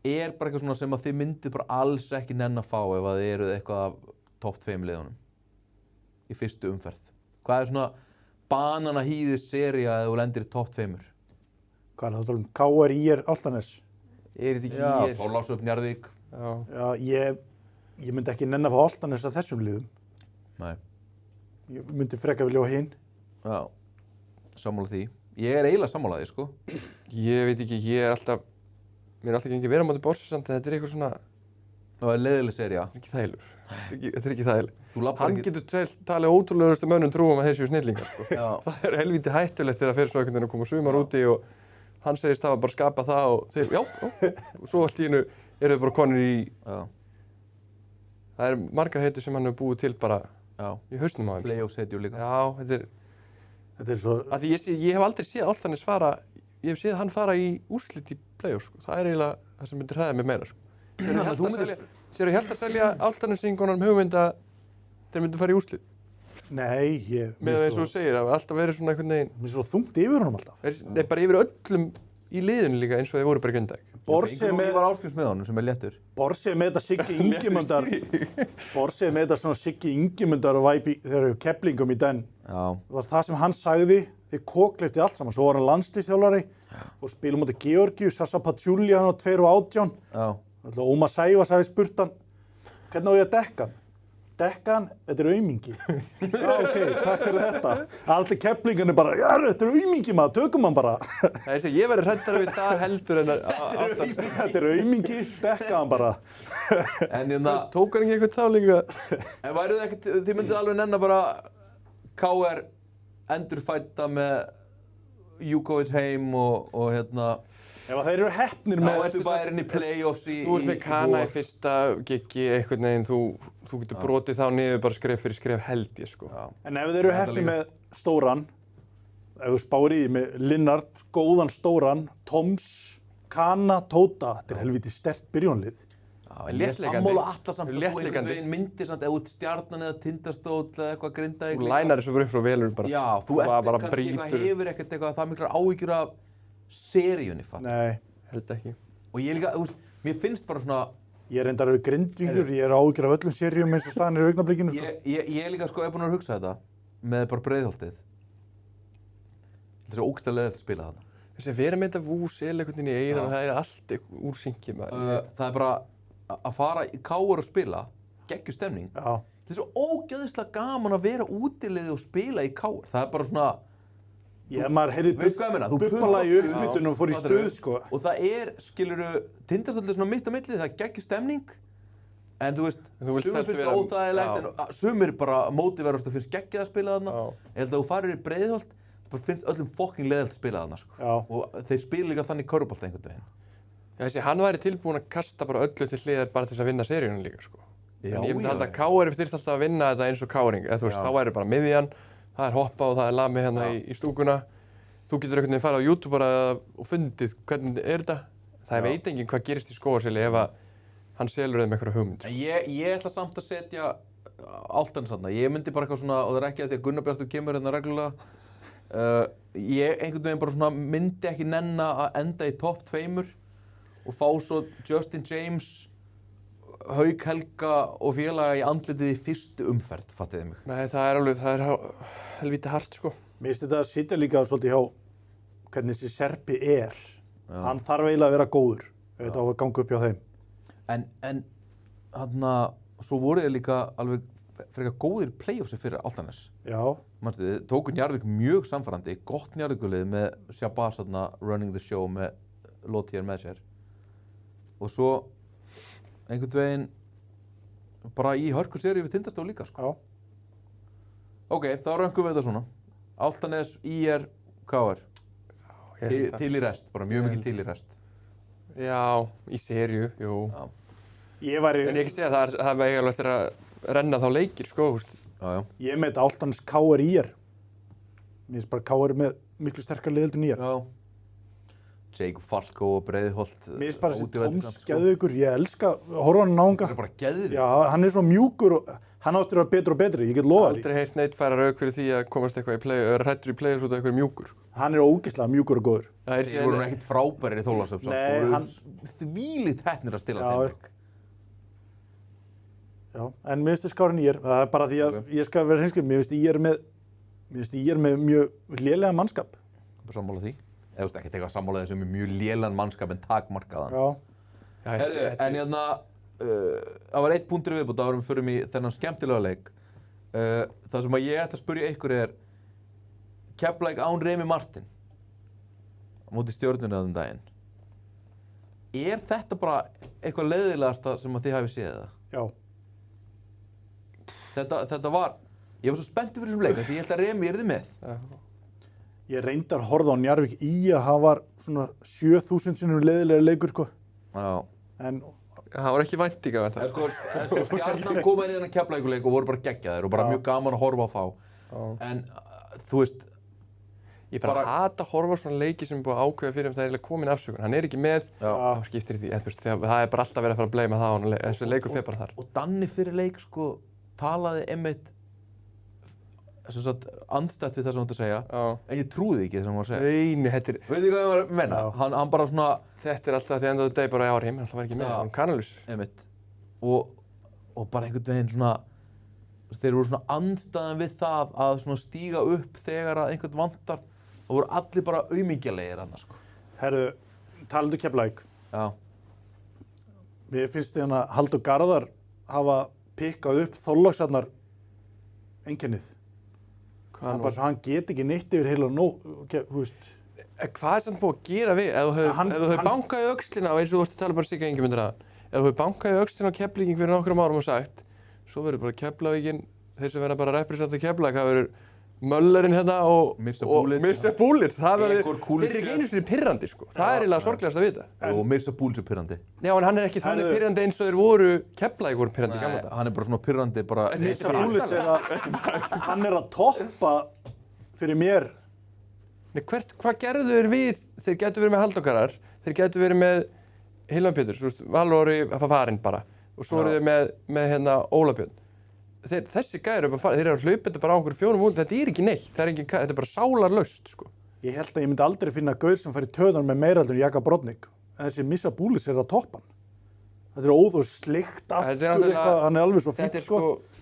bara eitthvað svona sem að þið myndið bara alls ekki nenn að fá ef að þið eruð eitthvað af topp 2 liðunum í fyrstu umferð. Hvað er svona bananahýðis sería eða þú lendir í topp 2? Hvað er það KR, IR, Álftanes? Er þetta ekki Já, ég? Þorlákshöfn, Njarðvík. Já, ég myndi ekki nenn að fá Álftanes að þessum liðum. Nei. Ég myndi frekar vilja á hinn. Já, sammála því. Ég er eiginlega sammála því, sko. Ég veit ekki, mér er alltaf gengið vera á móti Borsa samt en þetta er eitthvað svona, Það er leiðileg sería. ekki þægilegur. Þetta er ekki þægileg. Þú labbar Hann ekki... getur talið ótrúlegustu mönnum trúum að þeir séu snillingar, sko. Já. Það er helvíti hættulegt þegar það fer svo einhvern veginn að koma sumar úti og hann segist það var bara að skapa það og þeir, já, og svo allt í einu eru þau bara konur í, Já. það er margar heitur sem hann hefur búið til bara Já. í hausnum á þeim. Playoffs hetjur líka. Já, Þetta er svo... af því ég hef aldrei séð Álftanes fara, ég hef séð hann fara í úrslit í play-off, sko. Það er eiginlega það sem myndir hræða mig meira, sko. Sér að selja Álftanesingunum hugmynd að þeir myndu fara í úrslit. Nei, Með eins og þú segir, það hafa alltaf verið svona einhvern veginn, mér er svo þungt yfir honum alltaf. Nei, bara yfir öllum í liðinu líka eins og þeir voru bara í Grindavík. Borsi með var áskrims með honum sem er léttur. þetta Siggi Ingimundar. Borsi með þetta svona Siggi Ingimundar og væpi þegar við Keflingum í den. Já. Það var það sem hann sagði, þið kokleifti allt saman. Svo var hann landsliðsþjálfari og spilum móti Georgíu, Sassa Paciulli, hann á 2.18. Já. Ómar Sævas hafi spurt hann, hvernig á ég að dekka hann? Dekka hann, þetta er aumingi. Já, ok, takk fyrir þetta. Allir Keflingarnir bara, já, þetta er aumingi maður, tökum hann bara. Ég verður hræddari við það heldur en Þetta er aumingi, dekka hann bara. En hérna, Tók hann ekki eitthvað þá líka? en væruð ekkert, þið myndið alveg nenn bara KR endurfætta með Júkovic heim og hérna, Ef þeir eru heppnir þá með... ertu bærin í playoffs í Þú ert með Kana í fyrsta giggi einhvern veginn, þú getur brotið þá niður bara skref fyrir skref held ég, sko. Já. En ef þeir eru heppnir með stóran, ef þú spáir í með Linnart, góðan stóran, Toms, Kana, Tóta, þetta er helviti sterkt byrjónlið. Ég er sammála alla samt að þú einhvern veginn myndir samt ef út Stjarnan eða Tindastóll eða eitthvað Grindavík. Þú lænar þessu bara upp frá velur bara. Já, þú ert kannski eitthvað hefur ekkert eitthvað það miklar áhyggjur af seríunni, fatt. Nei. Held ekki. Og ég líka, þú veist, mér finnst bara svona... Ég er reyndar Grindvíkur, ég er áhyggjur af öllum seríum eins og staðan er í augnablikinu. Ég er líka sko búinn að hugsa þetta með bara Breiðholtið. Þetta er svo ógeðslega leiðilegt að spila þarna. Þessi að vera með þetta vús eða einhvern veginn í eyra, það er allt úr synki maður. Það er bara að fara í KR og spila, geggjuð stemning. Já. Það er svo ógeðslega gaman að vera útiliði og spila í KR. Það er bara svona... Maður heyrði Bubbalag í uppbytunum og fór í stuð, sko. Og það er, skilurðu, Tindastóll er svona mitt á milli, það er geggjuð stemning. En þú veist, sumir finnst það óþægilegt, en sumir bara mótiverðast og finnst geggjað að spila þarna. Ég held að þú farir í Breiðholt, það finnst öllum fucking leiðilegt að spila þarna, sko. Já. Og þeir spila líka þannig körfubolta einhvern veginn. Þessi, hann væri tilbúinn að kasta bara öllu til hliðar bara til þess að vinna seríunum líka, sko. Já, en ég myndi halda að KR þyrfti alltaf að vinna þetta eins og KR-ing, eða þú veist, þá væri bara miðjan, það er hoppa og það er lami hérna í stúkuna. Þú getur einhvern veginn farið á YouTube bara og fundið hvernig er þetta. Það veit enginn hvað gerist í Skógarseli ef að hann selur þeim einhverja hugmynd. Ég ætla samt að setja Álftanes þarna. Ég myndi bara eitthvað svona, og það er ekki að því að Gunnar Bjartur kemur hérna reglulega. Ég einhvern veginn bara svona myndi ekki nenna að enda í topp 2 og fá svo Justin James, Hauk Helga og félaga í andlitið í fyrstu umferð, fattiði mig. Nei, það er helvíti hart, sko. Mér finnst þetta að sitja líka svolítið hjá hvernig þessi Serbi er. Já. Hann þarf eiginlega að vera góður ef þetta á að ganga upp hjá þeim. En þarna, svo voru þeir líka alveg frekar góðir playoffsi fyrir Álftanes. Já. Manstu, þið tóku Njarðvík mjög samfærandi, gott Njarðvíkulið með Shabazz þarna running the show með Lothier með sér. Og svo einhvern veginn bara í hörku seríu við Tindastóll líka, sko. Já. Ok, þá röngum við þetta svona. Álftanes, IR, KR. ég held það. Til í rest, bara mjög mikið til í rest. Já, í seríu, jú. Já. Ég væri, En ég ekki segja að það var eiginlega eftir að renna þá leikir, sko, þú veist. Já. ég met Álftans KR IR. Mér finnst bara KR með miklu sterkar lið heldur en IR. Já. Jacob Falkó og Breiðholt. Mér finnst bara þessi útivellir samt, Tóms geðveikur, ég elska, horfa hann náunga. Það er bara geðvig. Já, hann er svona mjúkur og hann áttur að vera betur og betri, ég get lofað því. Aldrei heyrt neitt færa rauk fyrir því að komast eitthvað í play, hrættur í play-offs út af eitthvað mjúkur, sko. Hann er ógeðslega mjúkur og góður. Það er Þeir voru nú ekkert frábærir í Þorlákshöfn. Nei, hann- Þvílíkt heppnir að stila Já. þeim leik. Já, en mér finnst þess KR en IR, það er bara því að ég skal vera hreinskilinn, mér finnst IR með mjög lélega mannskap. Bara sammála því. Eða þú veist ekkert eitthvað sammála þessum með mjög lélan mannskap en takmarkaðan. Já, Herðu, en hérna, það var eitt punktur í viðbót áður en við förum í þennan skemmtilega leik. Það sem að ég ætla að spyrja ykkur er Keflavík án Remi Martin á móti Stjörnunni þessum daginn. Er þetta bara eitthvað leiðilegasta sem að þið hafið séð það? já, Þetta var, ég var svo spenntur fyrir þessum leik því ég held að Remi yrði með. ég reyndar horfði á Njarðvík í að það var svona 7.000 sinnum leiðilega leikur, sko. Já. En Það var ekki væntinga með En þetta. sko, Stjarnan koma inn í þennan Keflavíkurleik og voru bara geggjaðir og bara Já. mjög gaman að horfa á þá. Já. En þú veist, Ég bara hata að horfa á svona leiki sem er búið að ákveða fyrir það er eiginlega komin afsökun. Hann er ekki með, já. þá skiptir því. En þú veist, það er bara alltaf verið að fara að bleyma það á hann. Þessi leikur fer bara þar. Og Danni fyrir leik sko talaði einmitt sem sagt andstætt við það sem hann átti að segja. Já. En ég trúði ekki það sem hann var að segja. Neini, þetta er Veitu hvað ég var að menna? Já. Hann bara svona Þetta er alltaf því endaðu deg bara í ári, alltaf var ekki með, Já. hann kannalus. einmitt og bara einhvern veginn svona þeir voru svona andstæðan við það að svona stíga upp þegar að einhvern vantar og voru allir bara aumingjalegir annars sko. herðu, talandu Keflavík. Já. Mér finnst því að Halldór Garðar hafa pikkað upp Þorlákshafnar einkennið. Hvað Bara svo hann get ekki neitt yfir heila þú veist. Hvað er samt búið að gera við? Ef þú hefur bankað í öxlina, og eins og þú vorst að tala bara Sigga Ingimundur að, ef þú hefur bankað í öxlina á Keflvíking fyrir nokkrum árum og sagt, svo verður bara Keflavíkin, þeir sem verða bara að representa Keflavík, það verður Möllerinn hérna og Mr. Bullitt. Það verður, þeir eru ekki einu sinni pirrandi sko. Það er eiginlega sorglegast að vita. Og Mr. Bullitt er pirrandi. Já, en hann er ekki þannig pirrandi eins og þeir voru Keflavík voru pirrandi í gamla daga. Hann er bara svona pirrandi bara Mr. Bullitt er að hann er að toppa fyrir mér. Nei, hvað gerðu þeir við? Þeir gætu verið með Halldór, þeir gætu verið með Hilmar Péturs, þú veist, Valóri farinn bara. Og svo eru þeir með hérna Óla Björn. Þessi gæri eru bara farið, þeir eru að hlaupa þetta bara á einhverjum 4 múnum, þetta er ekki neitt, þetta er bara sálarlaust, sko. Ég held að ég myndi aldrei finna gaur sem fær í töðan með meira heldur en Jaka Brodnik. En þessi Mr. Bullitt er að toppa hann. Þetta er óþóð slikt aftur eitthvað, hann er alveg svo fínt, sko.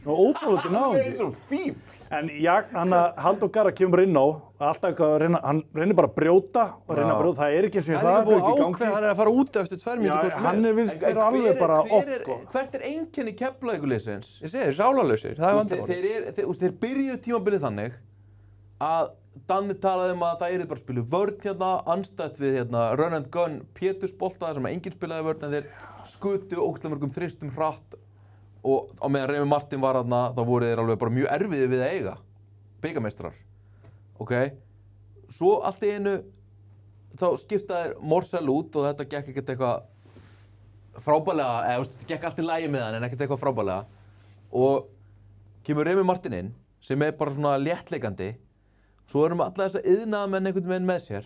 Og óþóðandi náðandi. En Halldór Garðar kemur inn á, alltaf eitthvað, hann reynir bara að brjóta og reyna að brjóta, það er ekki eins og það er ekki í gangi. Hann er að fara út eftir 2 mínútur. Já, hann er vilst vera alveg bara off, sko. Hvert er einkenni Keflavíkurliðsins? Ég segi þeir, sálarlausir, það er vandamál. Þeir byrjuðu tímabilið þannig að Danni talaði að það yrði bara að spila vörn hérna, andstætt við hérna run and gun Péturs bolta sem enginn spilaði vörn en þeir skutu ógeðslega mörgum þristum hratt og á meðan Remi Martin var þarna þá voru þeir alveg bara mjög erfiðir við að eiga bikarmeistrar. Ok, svo allt í einu þá skiptaði þeir Morsell út og þetta gekk ekkert eitthvað frábælega, eða þetta gekk allt í lagi með hann en ekkert eitthvað frábælega og kemur Remi Martin inn sem er bara svona léttleikandi. Svo erum við alla þess að iðnaðamenn einhvern veginn með sér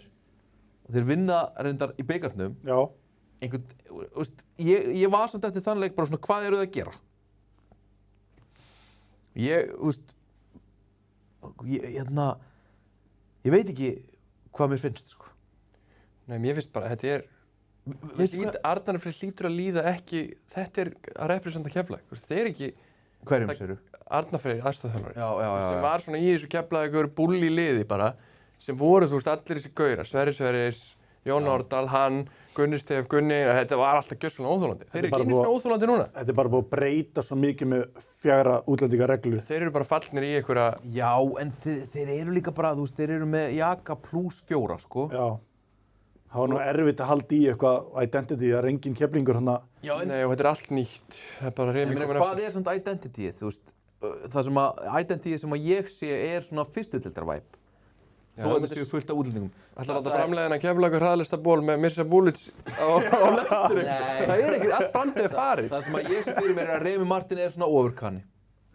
og þeir vinna reyndar í bikarnum. Já. Ég var samt eftir þann leik bara svona hvað eru þau að gera? Ég veit ekki hvað mér finnst sko. Nei, mér finnst bara, þetta er Arnar Freyr hlýtur að líða ekki, þetta er að representa Keflavík, þetta er ekki Hverjum segirðu? Arnar Freyr, aðstoðarþjálfari, Já. sem var svona í þessu Keflavíkur bulli liði bara, sem voru, þú veist, allir þessi gaurar, Sverris, Jón Árdal, hann, Gunni Stef, þetta var alltaf gjörsamlega óþolandi. Þeir eru ekki einu sinni óþolandi núna. Þetta er bara búið að breyta svo mikið með 4 útlendingareglu. Þeir eru bara fallnir í einhverja... Já, en þeir eru líka bara, þú veist, þeir eru með Jaka plus 4, sko. Já. Það var nú erfitt að halda í eitthvað identity, það er engin Keflingur hann að... Nei, og þetta er allt nýtt. Það er bara Remi komin Hvað er svona identityið, þú veist? Það sem að identityið sem að ég sé er svona fyrstudeildar-væp. þó að þetta séu fullt af útlendingum. Ætla að láta framleiðina að Keflavíkur hraðlista ból með Mirza Bulic á lestri. Það er ekki, allt brandið er farið. Það sem að ég sé fyrir mér er að Remi Martin er svona ofurkanni.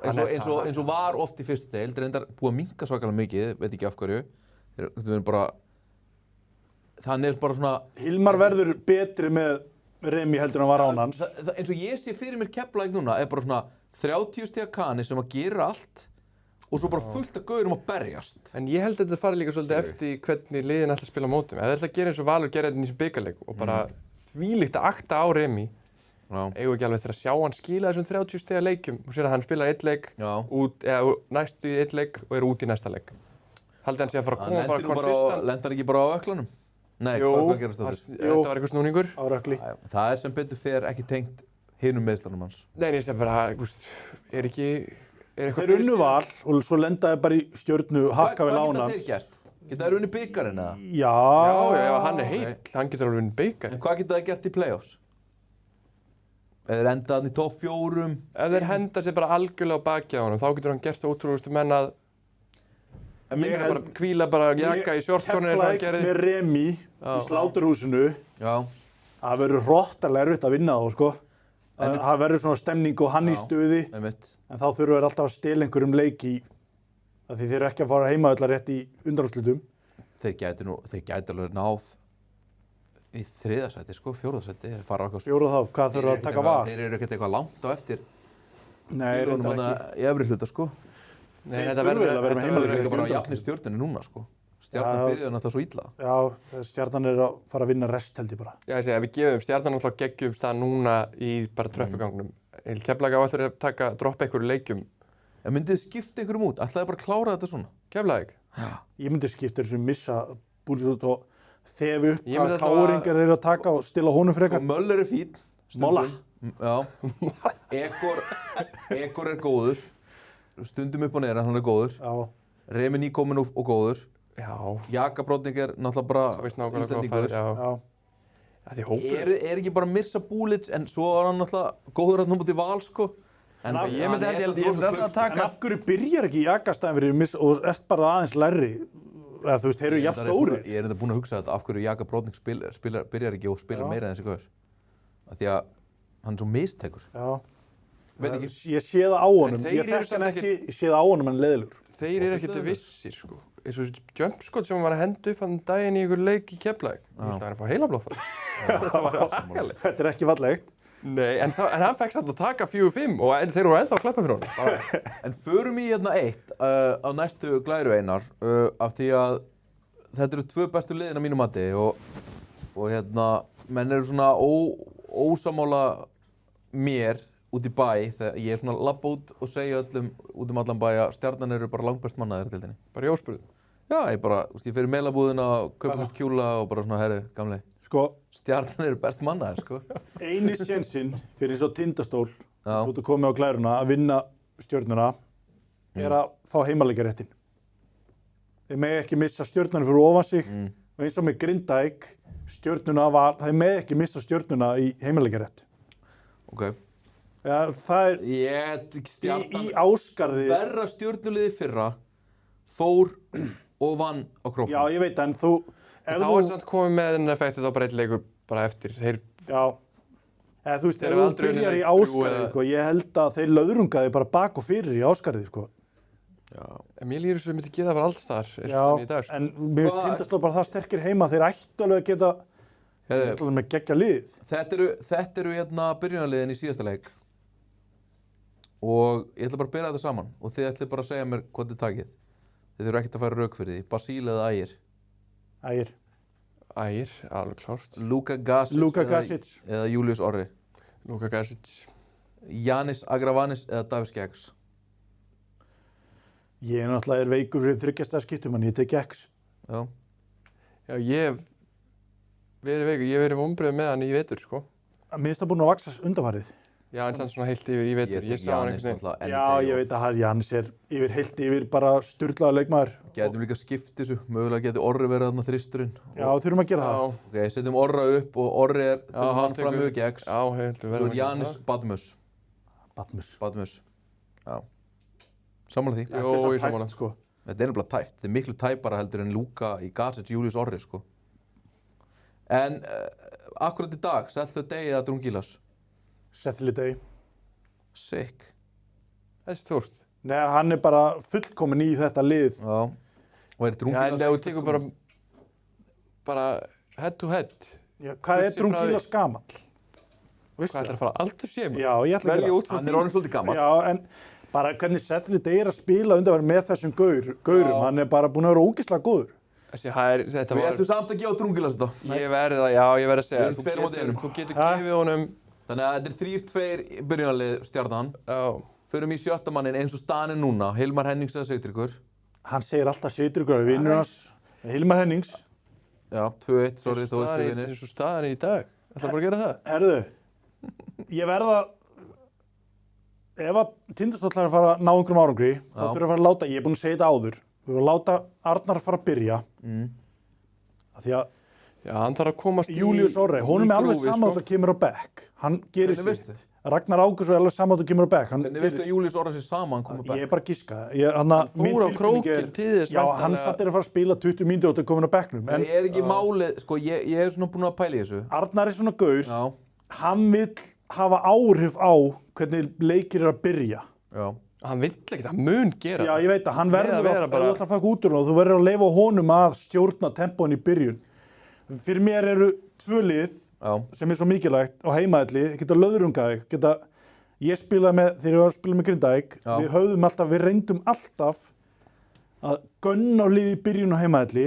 Eins og var oft í fyrstu deild, reyndar búið að minnka svakalega mikið, veit ekki af hverju. Þannig er bara svona... Hilmar verður betri með Remi heldur en hann var án hans. Eins og ég sé fyrir mér Keflavík núna er bara svona 30 stiga kani sem að gera allt og svo bara fullt af gaurum að berjast. En ég held að þetta fari líka svolítið eftir hvernig liðin ætla að spila á mótum. Ef þeir ætla að gera eins og Valur gerði þetta í þessum bikarleik og bara þvílíkt að akta á Remi, eigum ekki alveg eftir að sjá hann skila þessum 30 stiga leikjum og sér að hann spila einn leik út, eða næstu í einn leik og er út í næsta leik. Haldið hann sé að fara að koma bara konsistent. Lendir hann ekki bara á öklanum? Nei, Jú, hvað gerast það? þetta var eitthvað snúningur. Á rökkli. Það er sem betur fer ekki tengt hinum meðslunum hans. Nei, ég sé bara, er eitthvað... Þeir unnu Val og svo lendaði bara í Stjörnu hakka við lán hans. Hvað geta þeir gert? Geta þeir unni bikarinn eða? Já, hann er heill, hann getur alveg unnið bikar. En hvað geta þeir gert í play-offs? Ef þeir enda hann í topp 4? Ef þeir henda sér bara algjörlega á bakið á honum, þá getur hann gert það ótrúlegustu menn að hvíla bara jakka í shortkornir eins og hann gerði. Með Remi í sláturhúsinu, það verður hrottalega erfitt að vinna þá, sko. Það verður svona stemning og hann í stuði, en þá þurfa þeir alltaf að stela einhverjum leik í, af því þeir eru ekki að fara heimavellar rétt í undanúrslitum. Þeir gætu alveg náð í 3. sæti, sko, 4. sæti, þeir fara eitthvað... 4. þá, hvað þurfa að taka Val? Þeir eru ekkert eitthvað langt á eftir. Nei, reyndar ekki. Í efri hluta, sko. Nei, þetta verður ekki bara jafnir Stjörnunni núna, sko. Stjarnan byrjaði náttúrulega svo illa. Já, Stjarnan er að fara að vinna rest held ég bara. Já, ég segi, ef við gefum Stjarnan náttúrulega geggjum stað núna í bara tröppugangnum. Keflavík á alltaf að droppa einhverju leikjum. En myndið þið skipta einhverjum út? Ætlaði bara að klára þetta svona? Keflavík? Já. Ég myndi skipta þessu missa Bulic út og þefi upp hvað káringar þeir eru að taka og stila honum frekar. Og Möller er fín. Molla. Já. Ekor er góður. Stundum upp og niður en hann er góður. Já. Remi nýkominn og góður. Já. Jakabrótning er náttúrulega bara íslendingur. Já. Er ekki bara Mirza Bulic en svo var hann náttúrulega góður að núma til Val, sko. En ég myndi alltaf að taka... En af hverju byrjar ekki Jakastæðin fyrir Mirza og ert bara aðeins lærri? Eða þú veist, þeir eru jafn stórir. Ég er enda búinn að hugsa þetta, af hverju Jakabrótning byrjar ekki og spila meira en þessi gaur. Af því að hann er svo mistekur. Já. Veit ekki. Ég sé það á honum. Ég þekki hann ekki, ég sé það á honum en leiðilegur. Þeir eru ekkert vissir, sko. Eins og jumpskot sem hann var að henda upp hann daginn í ykkur leik í Keflavík. Það er að fá heilablóðfall. Þetta er ekki fallegt. Nei, en hann fekk samt að taka 4-5 og þeir voru ennþá að klappa fyrir honum. En förum í hérna eitt á næstu glæru Einar af því að þetta eru 2 bestu liðin að mínu mati og hérna menn eru svona ósammála mér út í bæ þegar ég er svona að labba út og segja öllum út allan bæ að Stjarnan eru bara langbest mannaðir til deildinni. Bara í óspurðu? Já, ég fer í meilabúðina og kaupa mitt kjúla og bara svona, herri, gamli. Sko, Stjarnan eru best mannaðir, sko. Eini sénsinn fyrir eins og Tindastól, þú ert að koma á glæruna að vinna Stjörnuna, er að fá heimaleikjaréttin. Þeir megi ekki missa Stjörnuna fyrir ofan sig og eins og með Grindavík, Stjörnuna var, þeir megi ekki missa Stjörnuna í heimaleikjarétt. Ok. Já, það er í Ásgarði. Verra Stjörnuliði fyrra fór og vann á Króknum. Já, ég veit, en þú... Þá er samt komið með þennan effekti þá bara einn leikur bara eftir. Já, eða þú veist, ef þú byrjar í Ásgarði, sko, ég held að þeir löðrungaði bara bak og fyrir í Ásgarði, sko. Já. En mér líður svo myndi geta bara alls þar. Já, en mér finnst Tindastóll bara það sterkir heima, þeir ættu alveg að geta með geggja lið. Þetta eru hérna byrjunarliðin í síðasta leik. Og ég ætla bara að bera þetta saman og þið ætla bara að segja mér hvað þið takið. Þið þurfa ekkert að fara rauk fyrir því. Basíl eða Ægir? Ægir, alveg klárt. Luka Gasic eða Július Orri? Luka Gasic. Janis Agravanis eða Davis Geggs? Ég er náttúrulega veikur fyrir 3 staða skiptum en ég tek Geggs. Já. Já, ég hef verið veikur. Ég hef verið vonbrigður með hann í vetur, sko. Mér finnst það búin að vaxa undanfarið. Já, en sann svona heilt yfir í vetur. Ég sá hann einhvern veginn. Já, ég veit að Janis er heilt yfir bara sturlaður leikmaður. Gætum líka skipt þessu. Mögulega geti Orri verið þarna þristurinn. Já, þurfum að gera það. Ok, setjum Orra upp og Orri er hann fram með Geggs. Já, heldur verið. Svo er Janis Badmus. Já. Sammála því. Jó, ég sammála. Sko. Þetta er nefnilega tæpt. Þetta er miklu tæpara heldur en Luka í Gazic, Július Orri, sko. En akkurat í dag, Seth Day eða Drungilas? Seth Day. Sick. Það er stórt. Nei, hann er bara fullkomin í þetta lið. Já. Og er Já, Drungilas... en ef þú tekur bara head to head. Já, hvað er Drungilas gamall? Hvað ætlar að fara aldur sér? Já, ég ætla að Velja út frá Hann er orðinn svolítið gamall. Já, en bara hvernig Seth Day er að spila undanverð með þessum gaurum. Já. Hann er bara búinn að vera ógeðslega góður. Þetta Við ætlum samt að gefa Drungilas þetta. Ég verði að segja. Við erum tveir á móti einum. Þú getur gefið honum... Þannig að þetta er 3-2 í byrjunarlið Stjarnan. Já. Förum í 7. mannin eins og staðan er núna. Hilmar Hennings eða Sigtryggur. Hann segir alltaf Sigtryggur, vinnur hans. Hilmar Hennings. Já, 2-1, sorry, þó þessi vinnir. Eins og staðan er í dag. Ætlar bara að gera það? Herðu, ég verða... Ef að Tindastóll ætlar að fara að ná einhverjum árangri, þá þurfum að fara að láta, ég er búinn að segja þetta áður, við þurfum að láta Arnar fara að byrja. Af því að Já, hann þarf að komast Július Orri, honum er alveg sama að það kemur á bekk. Hann gerir Hvernig sitt. veistu? Ragnar Ágúst er alveg sama að það kemur á bekk. Hvernig veistu að Július Orri sér saman komið Ég back? er bara að giska. Hann fór á krókinn til þess Já, hann væntanlega. satt er að fara að spila 20 mínútur og það er komin á bekknum. En er ekki málið, sko, ég er svona búinn að pæla í þessu. Arnar er svona gaur, Já, hann vill hafa áhrif á hvernig leikir er að byrja. já. Hann vill ekkert, hann mun gera Já, ég veit að hann Með verður að vera ef bara- þú ætlar að faka út úr og þú verður að leyfa honum að stjórna tempóin í byrjun. Fyrir mér eru 2 lið Já, sem er svo mikilvægt á heimaðli, geta löðrungað þig, ég spilaði með, þegar ég var að spila með Grindavík, Já. við reyndum alltaf að gunna á liði í byrjun á heimaðli,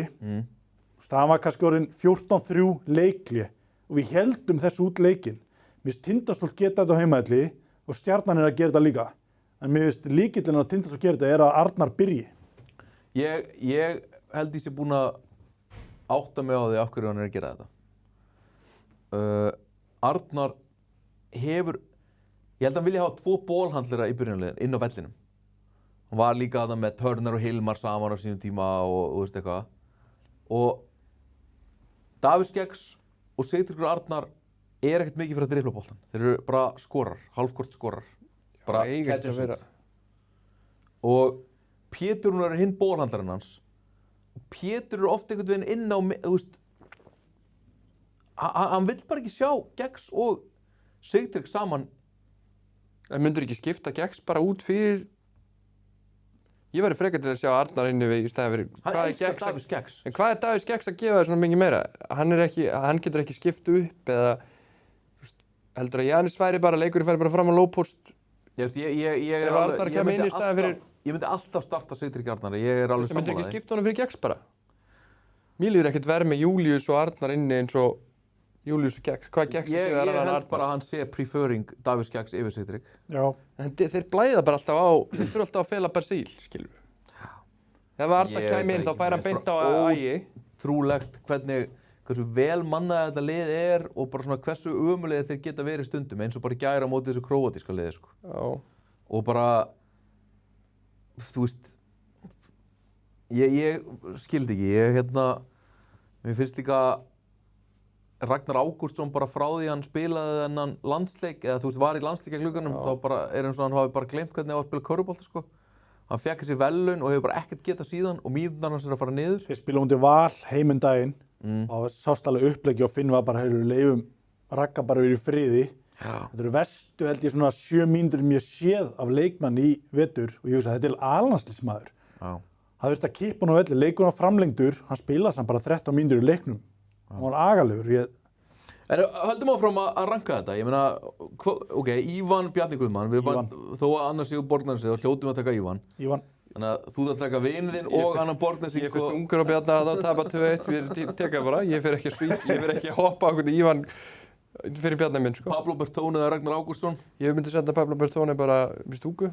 það var kannski orðin 14-3 leikli og við heldum þessu út leikinn. Mér finnst Tindastóll geta þetta á heimaðli og Stjarnan er að gera þetta líka, en mér finnst lykillinn að Tindastóll gera þetta er að Arnar byrji. ég held ég sé búinn að átta mig á því af hverju hann er að gera þetta. Arnar hefur, ég held að hann vilja hafa 2 bólhandlera í byrjunarliðin inn á vellinum. Hann var líka þarna með Turner og Hilmar saman á sínum tíma og veist eitthvað. Og Davíð Skeggs og Sigtryggur Arnar er ekkert mikið fyrir að dribla boltan. Þeir eru bara skorar, hálfkort skorar. Bara eiga catch ekkert and að vera. shoot. Og Pétur hún er hinn bólhandlarinn hans. Og Pétur er oft einhvern veginn inn á, þú veist, hann vill bara ekki sjá Geggs og Sigtrygg saman. En myndur ekki skipta Geggs bara út fyrir... Ég væri frekar til að sjá Arnar inni við í stæðan fyrir... Hann elskar Davíð Skeggs. En hvað er Davíð Skeggs að gefa þér svona mikið meira? Hann getur ekki skipt upp eða... þú veist, heldur að Jannis væri bara, leikurinn færi bara fram á low post. Ég er Ef Arnar kemur inn í staðinn fyrir... Ég myndi alltaf starta Sigtrygg Arnar, ég er alveg Þú myndir ekki sammála því. skipta honum fyrir Geggs bara. Mér líður ekkert verð með Július og Arnar inni eins og Július og Geggs. Hvað er Geggs að Ég gefa þér held bara að hann sé preferring Davíð Skeggs yfir Sigtrygg. Já. En þeir blæða bara alltaf á, þeir fyrir alltaf að fela Basíl, skilur við. Ef Arnar Ég kæmi veit inn þá ekki, fær hann mér beint finnst á bara ægi. Trúlegt hversu vel mannað þetta lið er og bara svona hversu ömulegir þeir geta verið stundum eins og bara í gær á móti þessu króatíska liði, sko. Já. Og bara, þú veist, ég skildi ekki, mér finnst líka Ragnar Ágústsson bara frá því hann spilaði þennan landsleik, eða þú veist, var í landsleikjaglugganum, þá bara er eins og hann hafi bara gleymt hvernig það var að spila körfubolta, sko. Hann fekk þessi velun og hefur bara ekkert getað síðan og mínúturnar hans er að fara niður. Þeir spila undir Val heiminn daginn og sást alveg uppleggi og Finn var bara, leifum Ragga bara verið í friði. Já. Þetta eru verstu held ég svona 7 mínútur sem ég séð af leikmann í vetur og ég hugsa, þetta er allandsliðsmaður. Já. Það þurfti að kippa hann á velli, leikurinn var framlengdur, hann spilaði samt bara 13 mínútur í leiknum. Hann var agalegur. En höldum áfram að ranka þetta, ég meina, ok, Ívan Bjarni Guðmann, þó að annars séu Borgnesi, þá hljótum við að taka Ívan. Ívan. Þannig að þú þarf að taka vininn þinn og annan Borgnesi. Ég fyrst ungur á Bjarni að það tapa 2-1, við teka bara, ég fer ekki að hoppa á hvernig Ívan fyrir Bjarni minn, sko. Pablo Bertone eða Ragnar Ágústsson. Ég myndi senda Pablo Bertone bara við stúku.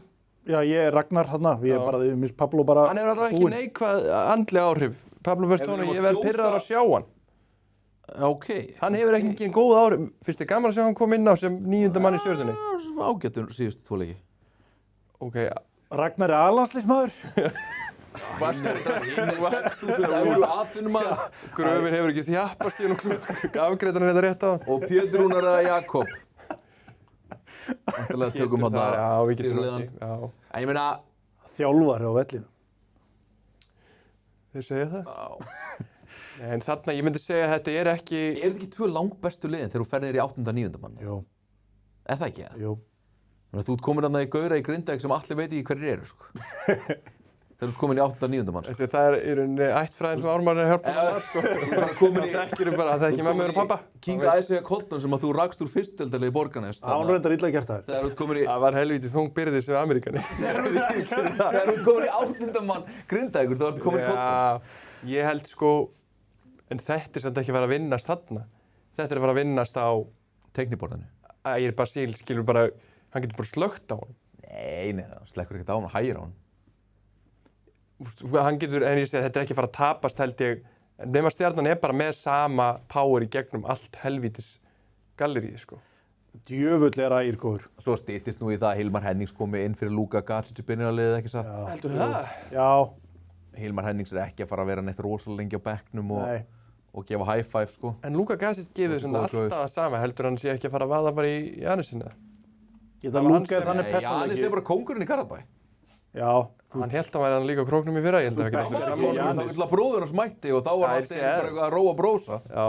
Já, ég er Ragnar þarna, ég er bara, ég minnst Pablo bara Hann hefur alltaf ekki neikvæð andleg áhrif. Pablo Bertone, ég verð pirraður að sjá hann. Ok. Hann hefur ekki góð áhrif. Fyrst er gaman að sjá hann koma inn á sem 9. mann í Stjörnunni. Ágættur síðustu 2 leiki. Ok, Ragnar er allandsliðsmaður. Það voru atvinnumaður. gröfin hefur ekki þjappast í hann og afgreitt hann þetta rétt á hann. Og Pétur Rúnar eða Jakob. Ættilega tökum hann Já, við getum fyrirliðan. ekki. Já. En ég meina, Þjálfari á vellinu. Þeir segja það. Já. En þarna, ég myndi segja að þetta er ekki... Er þetta ekki tvö langbestu liðin þegar þú ferðir í 8. og 9. mann? Jú, Er það ekki það? jú. Þannig að þú ert komin þarna í gaura í Grindavík sem allir veit ekki hverjir eru, sko. Þegar þú ert komin í 8. og 9. mann, sko. Það er í rauninni ættfræðin sem Ármann er hjálpað með það, sko. Þú ert bara komin í... Það þekkir mömmu og pappa. King Isaiah Cotton sem að þú rakst úr fyrstdeildalið í Borgarnes. Án reyndar illa gert það. Þegar þú ert komin í... Það var helvítið þung byrði sem Ameríkani. Þegar þú ert komin í 8. mann Grindavíkur, þá ertu komin í Cotton. Já, ég held sko, en þetta er samt ekki að fara að vinnast þarna. Þetta er að fara að vinnast á... Tekniborðinu. Ægir Basíl skilur bara, hann getur bara slökkt á hann. Nei, það slekkur ekkert á hann og hægir á hann. Hann getur, en ég segi að þetta er ekki að fara að tapast held ég, nema Stjarnan er bara með sama power í gegnum allt helvítis galleríið, sko. Djöfull er Ægir góður. Svo styttist nú í það að Hilmar Hennings komi inn fyrir Luka Gacic í byrjunarliðið, ekki satt? Heldur það? Já. Hilmar Hennings er ekki að fara að vera neitt rosalega lengi á bekknum og gefa high five, sko. En Luka Gacic gefið svona alltaf það sama, heldur hann sé ekki að fara að vaða bara í Janusinu? Geta Luka er þannig Janis persónuleiki. er bara kóngurinn í Garðabæ. Já. Hann held að væri hann líka á króknum í fyrra, ég held að Þú það ekki Þá vill að bróður hans mætti og þá var allt einu bara eitthvað að róa brósa. Já,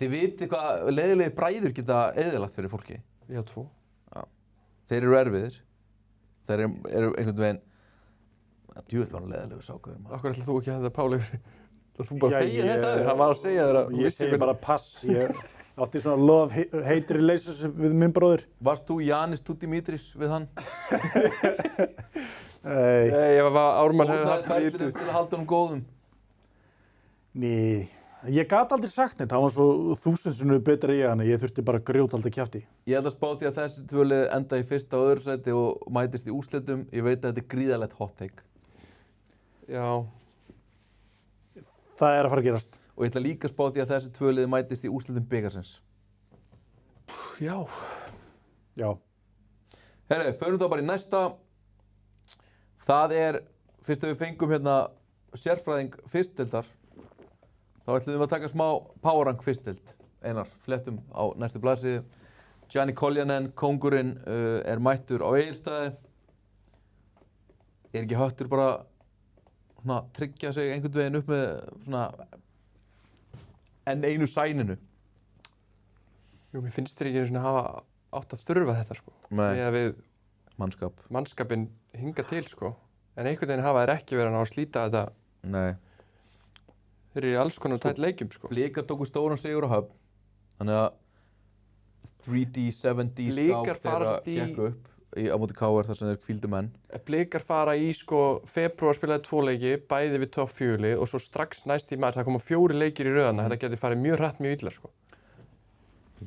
Þið vitið hvað leiðilegi bræður geta eyðilagt fyrir fólki. ég á 2. Þeir eru erfiðir. Þeir eru einhvern veginn... Djúvill var hann leiðilegu sákaður, maður. Akkur ætlar þú ekki að þetta Páli yfir? Þú bara Já, þegir þetta aður, hann var að segja þér að... Ég segi bara pass. Ég átti svona love-hate relationship við minn bróður. Varst þú Janis Tudimitris við hann? Nei. Nei, ég var Ármann hefði haft Ótaði fyrir ferlinu til að halda honum góðum. Ný. Ég gat aldrei sagt neitt. Það var svo 1000 sinnum betra ég hann. Ég þurfti bara að grjóta alltaf kjafti. Ég held að spá því að þessi tvö lið enda í fyrsta og öðru sæti og mætist í úrslitum. Ég veit að þetta er gríðarlegt hot take. Já, Það er að fara að gerast. Og ég ætla líka að spá því að þessi tvö lið mætist í úrslitum bikarsins. já. Já. Herri, förum þá bara í næsta. Það er, fyrst að við fengum hérna sérfræðing fyrstdeildar, þá ætlum við að taka smá powerrank fyrstdeild. Einar, flettum á næstu blaðsíðu. Gianni Koljanen, kóngurinn, er mættur á Egilsstaði. Er ekki Höttur bara svona tryggja sig einhvern veginn upp með svona enn einu sæninu? Jú, mér finnst þér ekki einu sinni hafa átt að þurfa þetta, sko. Nei. Eða við Mannskap. mannskapinn hinga til, sko. En einhvern veginn hafa þær ekki verið að ná að slíta þetta. Nei. Þeir eru í alls konar tætt leikjum, sko. Blikar tóku stóran sigur á Höfn. Þannig að 3D, 7D Blikar skák fara þeirra í- gekk upp á móti KR þar sem þeir hvíldu menn. Blikar fara í, sko, febrúar spilaði 2 leiki, bæði við topp 4 lið og svo strax næst í maður, það koma 4 leikir í röðana. Þetta geti farið mjög hratt, mjög illa, sko.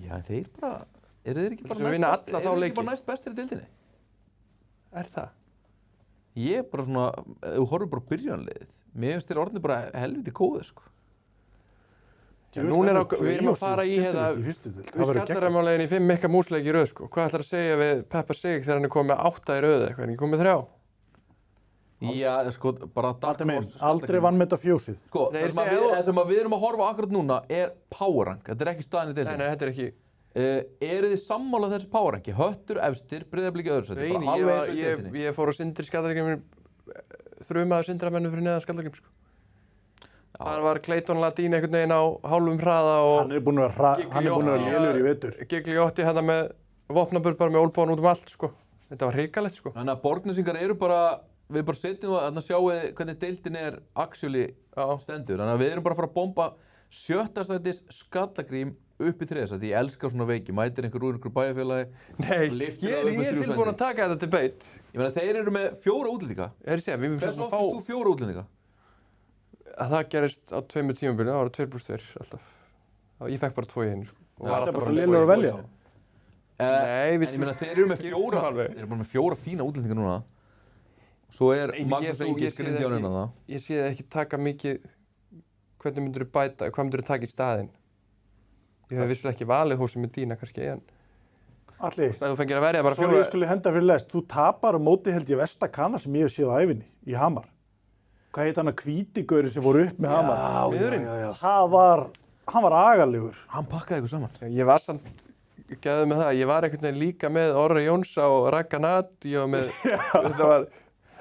Já, þeir bara, eru þeir ekki Þeir sem vinna alla þá eru þeir leiki. ekki bara næst bestir í deildinni? Er það? Ég er bara svona, ef þú horfir bara á byrjanliðið, mér finnst þeir orðnir bara helviti góðir, sko. Já, núna við erum að fara í hérna, við skallaræmálegin í 5 mikka músleiki í röð, sko. Hvað ætlar að segja við Peppa Sig þegar hann er komið með 8 í röð eitthvað, er ekki komið með 3? Já, sko, bara Þetta minn, aldrei vann með þetta fjósið. Sko, Nei, það sem við erum að horfa á akkurat núna er powerrank, þetta er ekki staðan í Nei, deildinni. þetta er ekki... Eru þið sammála þessu powerranki? Höttur, efstir, Breiðablik í öðru sæti, Eini, bara alveg eins og í deildinni. ég fór á Sindri Skallagrímur, þrumaður Sindramennu fyrir neðan Skallagrim, sko. Þar var Clayton Ladín einhvern veginn á hálfum hraða og Hann er búinn að vera lélur í vetur. Gigliotti hérna með vopnaburð bara með olbóðan út allt, sko. Þetta var hrikalegt, sko. Þannig að Borgnesingar eru bara, við bara setjum það að sjáu hvernig deildin er actually Já. stendur. Þannig að við erum bara að fara að bomba 7. sætis Skallagrím upp í 3. sæti. Ég elska svona veiki, mætir einhver úr einhver bæjarfélagi. Nei, Lyftir ég það upp með er 3 tilbúin sæti. að taka þetta debate. Ég meina þeir eru með 4 útlendinga. Við Hversu fyrir oft að fyrst þú 4 útlendinga? að það gerist á 2 tímabilið, það var 2+2 alltaf. Ég fekk bara 2 í einu, sko. Og var Það er alltaf bara bara lélur að velja. Nei, við En ég meina þeir eru með 4, alveg. þeir eru bara með 4 fína útlendinga núna. Svo er Magnús Engil Grindjáninn að það. Ég sé það ekki taka mikið, hvernig myndur þú bæta, hvað myndur þú taka í staðinn? Ég hef vissulega ekki valið hósið með Dína kannski, en Alli, ef þú fengir að verja bara svo ég skulle henda fyrir lest. Þú tapar á móti held ég versta kana sem ég hef séð á ævinni, í Hamar. Hvað heit hann að hvítigaurin sem voru upp með Hamar? smiðurinn. Hann var agalegur. Hann pakkaði ykkur saman. Ég var samt, geðið með það, ég var einhvern veginn líka með Orri Jóns á Ragga Nat, ég var með, þetta var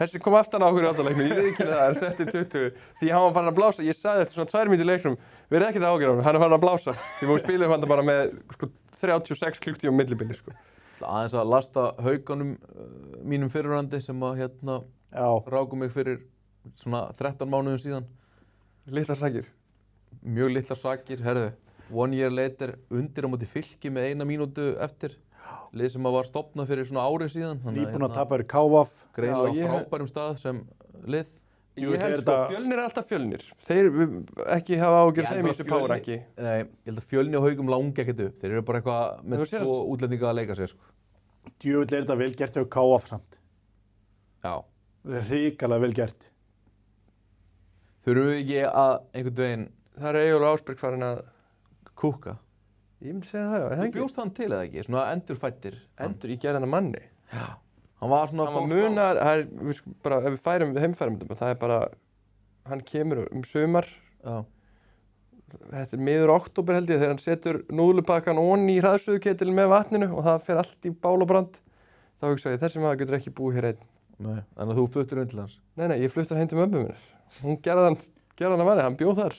Þessi kom aftan á okkur í áttaleiknum, ég viðurkenni það, setti 20 því hann var farin að blása, ég sagði eftir svona 2 mínútur í leiknum, verið ekkert að ágjöra hann er farin að blása. Við spilum hann bara með sko, 36 klukktíma millibili sko. Aðeins að lasta haugunum mínum fyrirrandi sem að ráku mig fyrir svona 13 mánuðum síðan. Litlar sakir. Mjög litlar sakir, herðu. 1 year later, undir á móti Fylki með 1 mínútu eftir. Lið sem var stofnað fyrir svona ári síðan. Nýbúin að tapa fyrir KVF. Greinilega frábærum stað sem lið. Ég held sko, Fjölnir er alltaf Fjölnir. Þeir ekki hafa ágjörð þeim í þessu power ekki. Nei, ég held að Fjölnir og Haugum langi ekkert upp. Þeir eru bara eitthvað með 2 útlendinga að leika sér, sko. Djöfull er þetta vel gert hjá KVF samt. Já. Það er hrikalega vel gert. Þurfum við ekki að einhvern veginn... Það er Eyjólfur Ásbjörg farin að kúka. Ég myndi segja það, Þú bjóst hann til eða ekki? Svona endurfættir. Ég gerði hann að manni. Já. Hann var svona... Hann var munar, bara, ef við heimfærum þetta, það er bara, hann kemur sumar. Já. Þetta er miður október held ég, þegar hann setur núðlupakkan onni í hraðsuðuketilinn með vatninu og það fer allt í bál og brand. Þá hugsa ég, þessi maður getur ekki búið hér einn. Nei, þannig að þú fluttir inn til hans. Nei, ég fluttar heim til mömmu minnar. Hún gerði hann að manni, hann bjóð þar.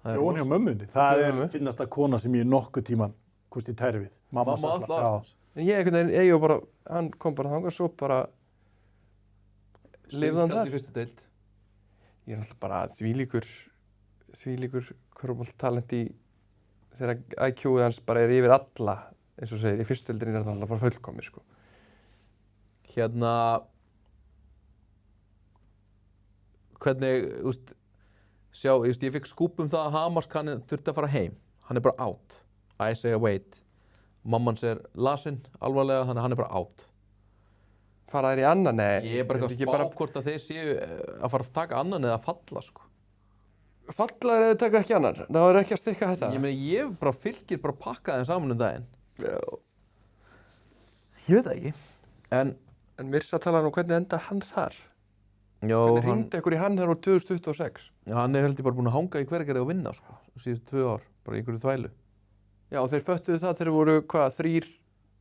Jón hjá mömmunni. Það er finnasta kona sem ég nokkuð tíman komst í tæri við. Mamma alltaf. En ég bara, hann kom bara þangað svo bara lifði hann þar. Í fyrstu deild. Ég er alltaf bara þvílíkur körfuboltatalent í þegar IQ-ið hans bara er yfir alla, eins og segir, í fyrstu deildinni er það alltaf bara fullkomið, sko. Hvernig, ég fikk skúp það að Hamars þurfti að fara heim. Hann er bara out. I say wait. Mamman segir lasinn alvarlega, þannig að hann er bara out. Fara þær í annan, nei. Ég er bara eitthvað spá hvort að þeir séu að fara að taka annan eða að falla, sko. Falla er að taka ekki annan. Það er ekki að stikka þetta. Ég bara Fylkir bara pakka þeim saman daginn. Já. Ég veit það ekki. En Mirsa talar hvernig enda hann þar. Já, hvernig hringdi ykkur í hann þar á 2026? Já, hann held ég bara búinn að hanga í Hveragerði og vinna, sko. Síðustu 2 ár, bara í einhverju þvælu. Já, og þeir föttuðu það þegar voru, 3?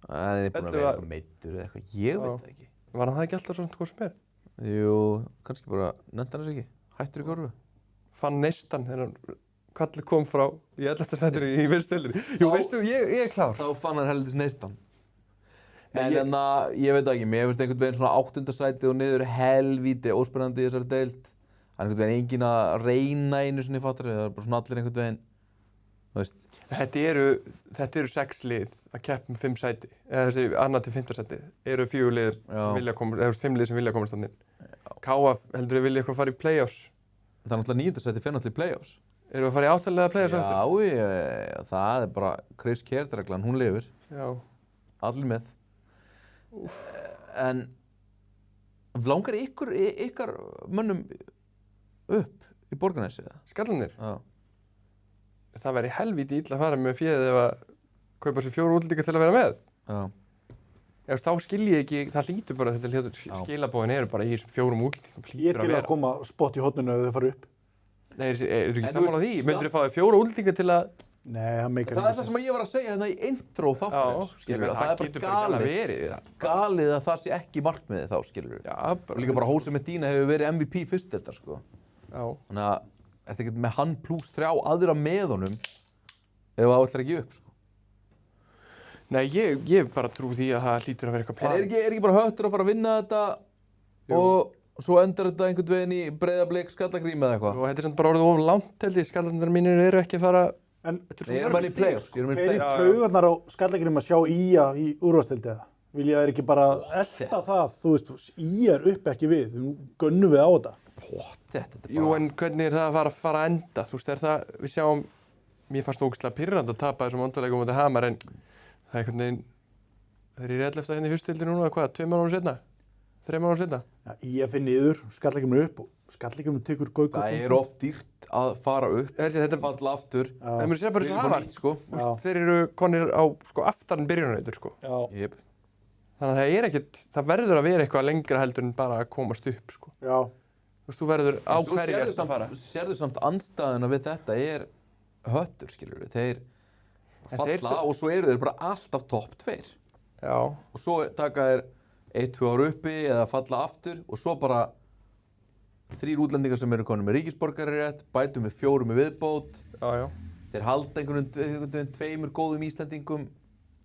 Það er búinn að vera eitthvað meiddur eða eitthvað, ég veit það ekki. Var hann það ekki alltaf svona hvað sem er? Jú, kannski bara nefndi hann þess ekki. Hættur í Körfu. Fann neistan þegar kallið kom frá í 11. sætinu í fyrstöldinni. Jú, veistu, ég er klár. Þá fann hann heldur neistan. En ég veit ekki, mér finnst einhvern veginn svona 8. sæti og niður helvíti óspennandi í þessari deild. Það er einhvern veginn enginn að reyna einu sinni fattar, það er bara svona allir einhvern veginn, þú veist. Þetta eru 6 lið að keppa 5 sæti, eða þessi 2. til 5. sæti, eru 4 lið sem vilja komast, eða 5 lið sem vilja komast þannig. KF heldur þið vilja eitthvað fara í play-offs? Það er náttúrulega 9. sæti fyrir náttúrulega í play-offs. Eru að fara í áttalega play-offs aftur? Já, það er bara Chris Kjærd-reglan, hún lifir. Já. Allir með. En langar ykkar mönnum upp í Borgarnesi eða? Skallanir? Já. Það væri helvíti illa að fara með féð ef að kaupa sér 4 útlendinga til að vera með. Já. Þá skil ég ekki, það hlýtur bara þetta skilabóðin eru bara í þessum 4 útlendingum. Ég til að koma spott í horninu ef þau fara upp. Nei, eru ekki sammála því? Myndur þið fá þér 4 útlendinga til að... Nei, það meikar það er það sem ég var að segja hérna í intro þáttarins, skilur við, það er bara galið að það sé ekki markmiðið þá, skilur við. Já, og líka bara Jose Medina hefur verið MVP fyrstdeildar, sko. Já. Þannig að ertu ekki með hann pluss 3 aðra með honum ef það ætlar ekki upp, sko. Nei, ég bara trú því að það hlýtur að vera eitthvað plan. En er ekki bara Höttur að fara að vinna þetta og svo endar þetta einhvern veginn í Breiðablik, Skallagrím eða eitthvað? Og þetta er samt bara orðið of langt, held ég, Skallarnir mínir eru ekki að fara... En ég er bara í play-offs. Hver taugarnar á Skallagrím að sjá Ía í úrvalsdeildi eða? Vilja þeir ekki bara elta það? Þú veist, Ía er upp ekki við, gönnum við á þetta. Þetta er bara... Jú, en hvernig er það að fara að enda? Þú veist, er það, við sjáum, mér fannst ógeðslega pirrandi að tapa þessum vondarleikum á Hamar, en það er einhvern veginn, það er í reddlefta hérna í fyrstdeildinni núna, hvað, 2 mánuðum seinna? 3 mánuðum seinna? Já, Ía fyrir niður, Skallagrím upp og Skallagrím tekur Gaukur. Það er oft dýrt að fara upp, þetta falla aftur. En mér sé bara svo Hamar, sko. Þeir eru konir á sko aftan byrjunarreitur, sko. Já. Jep. Þannig að það er ekkert, það verður að vera eitthvað lengra heldur en bara að komast upp, sko. Já. Þú veist, þú verður á hverju að fara. Sérðu samt andstæðuna við þetta er Höttur, skilur við. Þeir falla og svo eru þeir bara alltaf topp 2. Já. Og svo taka þeir 1-2 ár uppi eða falla aftur og svo bara 3 útlendingar sem eru konum með ríkisborgararétt, bætum við 4 með viðbót. Já. Þeir halda einhvern veginn 2 góðum Íslendingum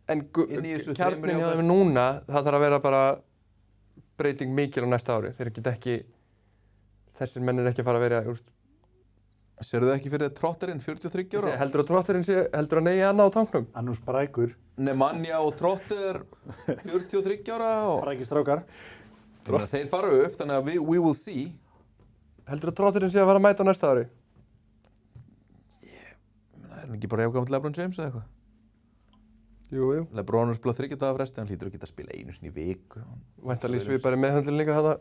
En inn í þessu 3 kjarnin hjá jákvæð. þeim núna, það þarf að vera bara breyting mikil á næsta ári. Þeir geta ekki, þessir menn ekki að fara að vera, Sérðu það ekki fyrir Trotterinn, 43 ára? heldur að Trotterinn sé, heldur að neyja annað á tanknum? Hann sprækur, Nemanja og Trotter, 43 ára og sprækistrákar. þeir fara upp, þannig að we will see. Heldur að Trotterinn sé að fara að mæta á næsta ári? Það er ekki bara jafngamall LeBron James eða eitthvað. Jú. LeBron er að spila 3 daga fresti, hann hlýtur að geta að spila einu sinni í viku. Væntanlega svipari meðhöndlun líka þarna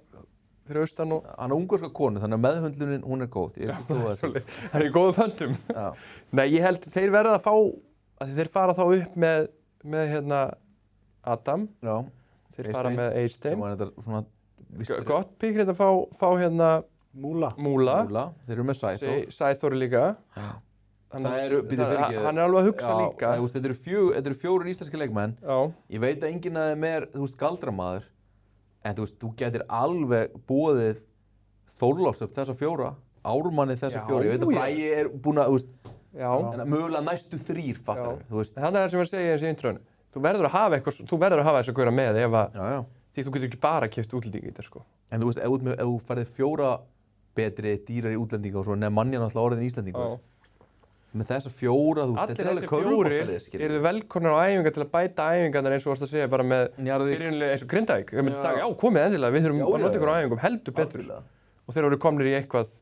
fyrir austan og... Hann er ungverska konu, þannig að meðhöndlunin, hún er góð. Ég get trúað þessu. Það er í góðum höndum. Já. Nei, ég held þeir verða að fá, að þeir fara þá upp með hérna Adam, Já. þeir fara með Sem Eystein. var þetta svona... Gott pík að fá hérna Múla. Múla, Þeir eru með Sæþór. Sæþór líka. Já. Hann, Það eru, býttu fyrir ekki. hann er alveg að hugsa líka. Já, þetta eru 4 íslenski leikmenn. Já. Ég veit að enginn af þeim er, galdramaður. En þú getur alveg boðið Þorláks upp þessa 4, Ármanni þessa 4. Ég veit að Bragi er búinn að, Já. mögulega næstu 3, fattar við. Þannig er það sem ég segja eins í introinu. Þú verður að hafa þessu gauðra með ef að, Já. því þú getur ekki bara keypt útlendinga í þetta sko. En ef þú færið 4 betri dýrar í útlendinga og svo Nemanja náttúrulega orðin Íslendingur. Með þessa 4, Allir þessi 4 eru velkomnir á æfingar til að bæta æfingarnar eins og varst að segja bara með byrjunlega eins og Grindavík. Við myndum taka, komið endilega, við þurfum að nota ykkur á æfingum heldur betur. Og þeir eru komnir í eitthvað,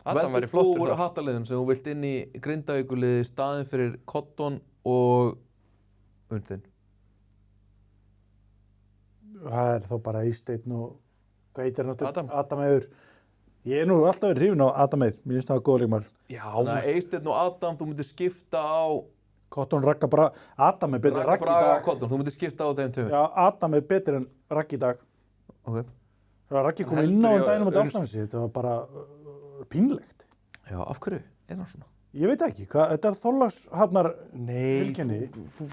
Adam væri flottur. Veldu 2 hattaliðin sem þú vilt inn í Grindavíkuliði staðinn fyrir Cotton og Undin. Það er þá bara Eysteinn og hvað heitir hann Adam. Adam Eyður. Ég er nú alltaf verið hrifinn á Adam Eyður, mér finnst það góð leikmaður. Já. Þannig að Eysteinn og Adam, þú myndir skipta á Cotton Ragga Braga, Adam er betur en Raggi í Braga og dag. Cotton, þú myndir skipta á þeim 2. Já, Adam er betur en Raggi í dag. Ok. Þegar Raggi kom inn á daginn á Dalsnesi, þetta var bara pínlegt. Já, af hverju er hann svona? Ég veit ekki, þetta er Þorlákshafnar Nei, fylgjenni.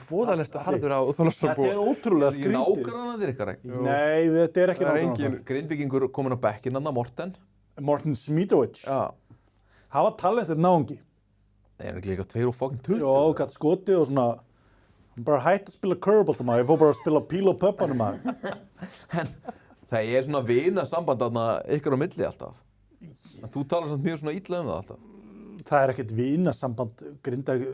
voðalegt að harður á Þorlákshafnarbúa. Þetta er ótrúlega Í skrítið. nágrannaðir ykkar ekki? Nei, þetta er ekki Það er nákvæmlega. Grindvíkingur komin á bekkinn, Anna Morten. Morten Smidovic. Já. Hafa talent þetta náungi. Það er ekki líka 2,20. Jó, gætt skoti og svona, bara hætt að spila curveball maður, ég fór bara að spila píl og pöppanum maður. Það er svona vinasamband þarna ykkar á milli alltaf. Þú talar samt mjög svona illa það alltaf. Það er ekkert vinasamband Grindavík,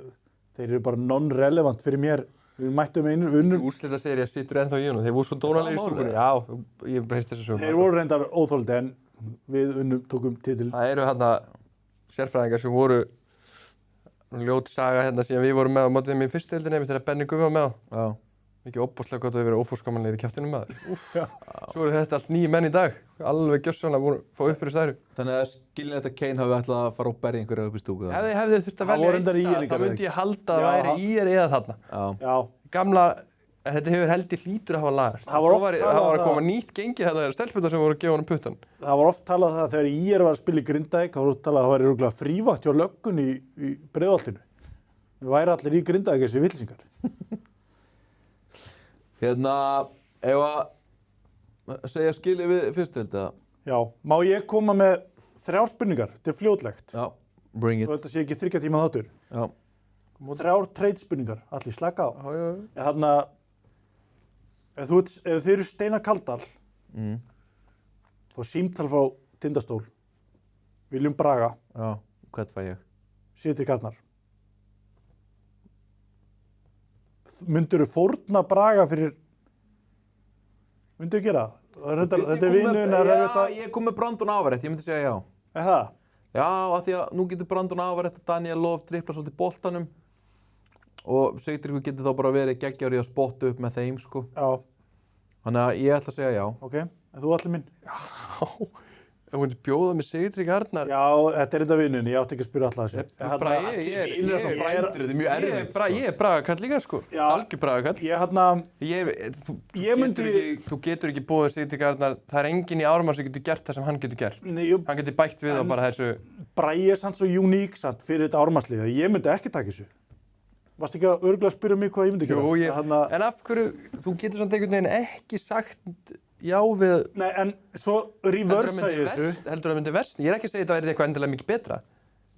þeir eru bara non-relevant fyrir mér. Við mættum unnum. Úrslitasería situr ennþá í honum, þeir voru svo dónalegir í stúkunni. Já, ég heyrst þessu sögum. Þeir voru reyndar óþoldi en við unnum tókum titil. Það eru hérna sérfræðingar sem voru ljót saga hérna síðan við vorum með á mótið þeim í fyrstu deildinni þegar Benni Guð var með á. Já. Mikið óbúslega gott að við verið ófórskamanlegir í kjaftinum maður. Svo eru þetta allt 9 menn í dag, alveg gjörsamlega búin að fá upp fyrir stæru. Þannig að skilinlega Kane hafi ætlað að fara og berja einhverja upp í stúku. Hefði þurft að Það velja voru reyndar einn í stað, þá myndi ég halda að Já, væri í eða þarna. Já. Já, Gamla, þetta hefur held í hlýtur að hafa lagast. Það var Svo oft það talað var að það- koma nýtt gengi þetta þegar stelpurnar sem voru að gefa honum puttan. það var oft talað það þegar IR var að spila í Grindavík, þá var oft talað að það væri örugglega frívægt hjá löggunni í Breiðholtinu. Við væri allir í Grindavík þessi vilsingar. Hérna, ef að segja skilið við fyrst held að. Já, má ég koma með 3 spurningar, þetta er fljótlegt. Já, bring Svo it. þetta sé ekki 3 tíma þáttur. Já. 3 trade spurningar, allir slaka á. Já. Þannig að ef þið eru Steinar Kaldal, fá símtal frá Tindastól, Viljum Braga, Já, hvað fæ ég? Sitri Karnar. Myndirðu fórna Braga fyrir, myndirðu gera það? Þetta er vinunar. Já, ég kom með Brandon Ávarétt, ég myndi segja já. Er það? Já, af því að nú getur Brandon Ávarétt og Daniel Love tripla svolítið boltanum og Sigtryggur getur þá bara verið geggjar í að spotta upp með þeim, sko. Já, Þannig að ég ætla að segja já. ok. En þú allir minn? Þú myndi bjóða með Sigtrygg Arnar. Já, þetta er þetta vinunni, ég átti ekki að spyrja alltaf þessu. Vinir er svo frændur, þetta er mjög erfitt, sko. Ég er Bragakall líka sko, Já. algjör Bragakall. Þú getur ekki búið Sigtrygg Arnar, það er enginn í Ármann sem getur gert það sem hann getur gert. Hann getur bætt við á bara þessu. Bragi er samt svo uník samt fyrir þetta ármannslið, ég myndi ekki taka þessu. Varstu ekki að örugglega spyrja mig hvað ég myndi gera? Jú, Þarna, en af hverju, þú getur samt einhvern veginn ekki sagt já við... nei, en svo reversa ég þessu. Heldur það myndi versna? Ég er ekki að segja þetta væri eitthvað endilega mikið betra.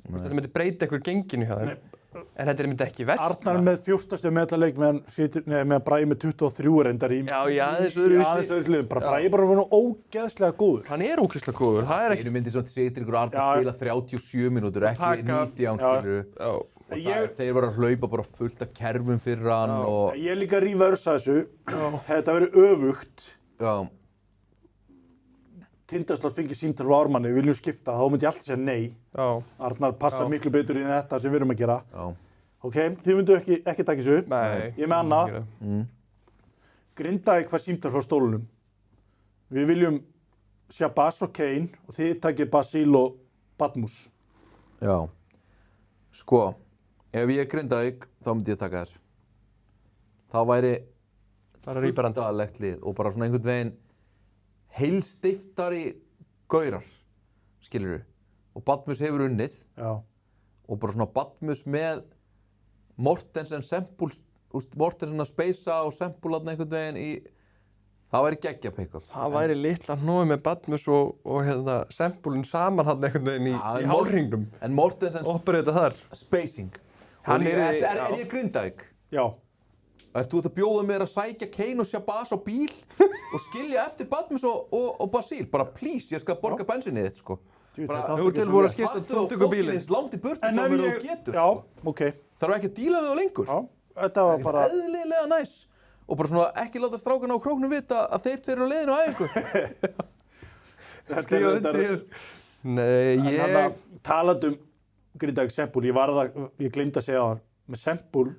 Þetta myndi breyta eitthvað genginu hjá þeim. En þetta myndi ekki versna. Arnar með 14. meðalleik meðan Bragi með 23 reyndar í aðeins öðru liðum. Bragi bara var nú ógeðslega góður. Hann er ógeðslega góður. Það er ekki... Einu myndi svona Sigtryggur Arnar spila 37 mínútur, ekki 19 skilur. Þeir voru að hlaupa bara fullt af kerfum fyrir hann og... Ég líka reversa þessu. Þetta verið öfugt. Já. Tindastóll fengi símtal frá Ármanni, viljum skipta, þá myndi ég alltaf segja nei. Já. Arnar passa miklu betur í þetta sem við erum að gera. Já. Ok, þið myndu ekki taka þessu. Nei. Ég er með annað. Grindavík fær símtal frá stólunum. Við viljum Shabazz og Kane og þið takið Basíl og Badmus. Já. Sko, ef ég er Grindavík, þá myndi ég taka þessu. Það væri bara ríparandi hundalegt lið og bara svona einhvern veginn heilstiftari gaurar, skilurðu. Og Badmus hefur unnið. Já. Og bara svona Badmus með Mortensen, Sempul, Mortensen að speysa og Sempul einhvern veginn í... Það væri geggja pick-up. Það væri litla hnói með Badmus og hérna Sempulinn saman hann einhvern veginn í hálfringnum. En Mortensen... Operata þar. Spacing. Hann er ég Grindavík? Já. Ert þú að bjóða mér að sækja Kane og Shabazz á bíl og skilja eftir Badmus og Basíl? Bara please, ég skal borga bensinið þitt, sko. Þú tilbúið að skipta tóttöku bílinn. Eins langt í burtu frá mér og þú getur. Já, ok. Þarf ekki að díla við þá lengur. Já, þetta var bara... Það er eðlilega næs. Og bara svona ekki láta strákana á króknum vita að þeir tveir eru á leiðinu á æfingu. Þetta er... Nei, ég... Talandi Grindavík Sempul, ég gleymdi að segja á hann. Með Sempul,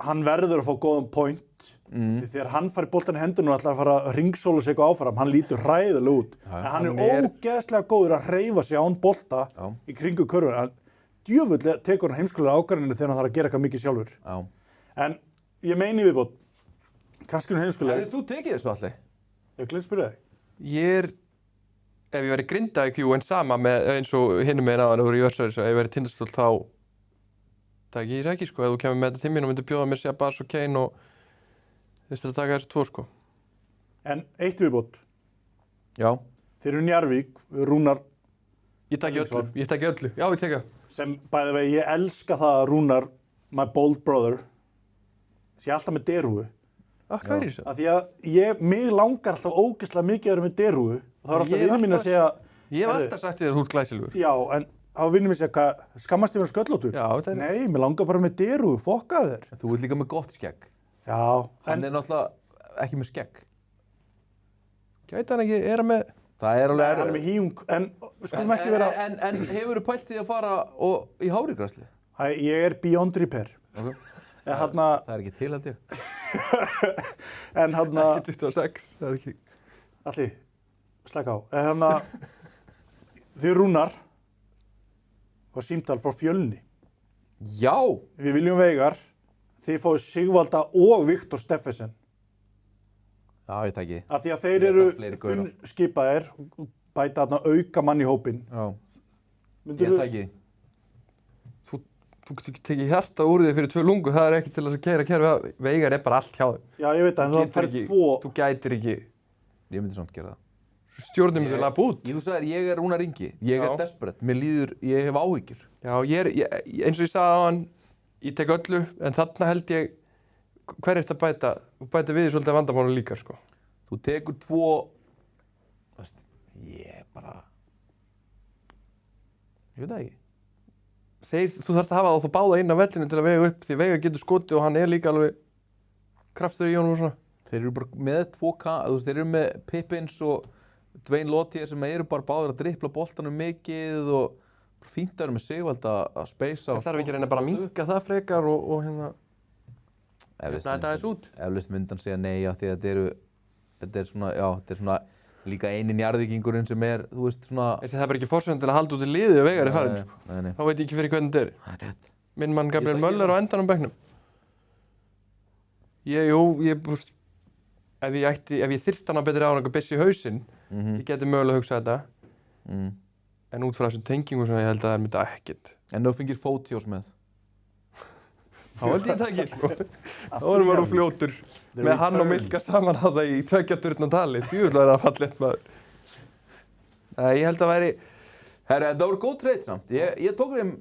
hann verður að fá góðan point. Þegar hann fær boltan í hendunum og ætlar að fara að ringsóla sig eitthvað áfram, hann lítur hræðilega út. En hann er ógeðslega góður að hreyfa sig án bolta í kringu körfuna. Djöfull tekur hann heimskulega ákvarðanir þegar hann þarf að gera eitthvað mikið sjálfur. En ég meini viðbót, kannski hún heimskulega. Hefði þú tekið þessu allir? Ég glemt spyrja þig. Ef ég væri Grindavík, jú, en sama með eins og hinum meginn áðan voru í Örsæris, ef ég væri Tindastóll þá taki ég ekki, sko. Ef þú kemur með þetta til mín og myndir bjóða mér Shabazz og Kane og þess að taka þessu tvo, sko. En eitt viðbót. Já. Þeir eru Njarðvík, Rúnar. Ég taki öllu. Já, ég teka. Sem bæði vegi, ég elska það að Rúnar, my bold brother, sé alltaf með derhúfu. Hvað er þessu? Af því að mig langar alltaf ógeðslega mikið að vera með derhúfu. Og það er alltaf vinnur mín að segja... Ég hef alltaf sagt við að þú ert glæsilegur. Já, en þá vinnur mín að segja, skammast ég vera sköllóttur? Já, þetta er... Nei, mér langar bara með derhúfu, fokkaðu þér. Þú ert líka með gott skegg. Já. Hann er náttúrulega ekki með skegg. Gæti hann ekki, er hann með... Það er alveg... Hann er með híung, en skulum ekki vera... En hefurðu pælt í að fara í hárigræsli? Ég er beyond repair. Okay. Það er ekki til, held ég. En Ekki 26, það er ekki... Alli, slaka á. Þið Rúnar var símtal frá Fjölni. Já! Við viljum Veigar, þið fáið Sigvalda og Viktor Steffensen. Já, ég teki. Af því að þeir eru fullskipaðir, bæta þarna auka mann í hópinn. Já, ég teki. Þú tekið hjarta úr þig fyrir 2 lungu, það er ekki til að keyra kerfi að Veigar er bara allt hjá þig. Já, ég veit það, en það færð 2. Þú gætir ekki. Ég myndi samt gera það. Stjórnum við lapp út. Þú sagðir, ég er Rúnar Ingi, ég er desperate, mér líður, ég hef áhyggjur. Já, eins og ég sagði á hann, ég tek öllu, en þarna held ég, hver er þetta að bæta? Þú bæta við svolítið vandamánu líka, sko. Þú tekur 2, ég veit það ekki. Þú þarfst að hafa þá báða inn á vellinu til að vega upp, því Veigar getur skotið og hann er líka alveg kraftur í honum og svona. Þeir eru bara með 2K, þeir eru með Pippins og Dwayne Lottier sem eru bara báðir að drippla boltanum mikið og fínt að vera með Sigvald að speysa. Það þarf ekki að reyna bara að minnka það frekar og hérna þetta aðeins út. Eflaust myndi hann segja nei að því að þetta er svona líka eini njarðvíkingurinn sem er, þú veist, svona... Það er bara ekki forsönd til að halda út í liðið og Veigar er farin, sko. Nei. Þá veit ég ekki fyrir hvernig þetta er. Það er rétt. Minn mann Gabriel Möller á endanum bekknum. Ef ég þyrfti hann að betri á hann eitthvað byssi í hausinn, ég geti mögulega hugsað þetta. En út frá þessum tengingum sem ég held að það er myndið ekkert. En þú fengir Fótiós með? Þá held ég það ekki, sko. Þá erum við fljótur með hann og Milka saman að það í 2 turna tali. Djúvill var það fallegt maður. Nei, ég held að væri... Herra, það voru góð trade samt. Ég tók þeim,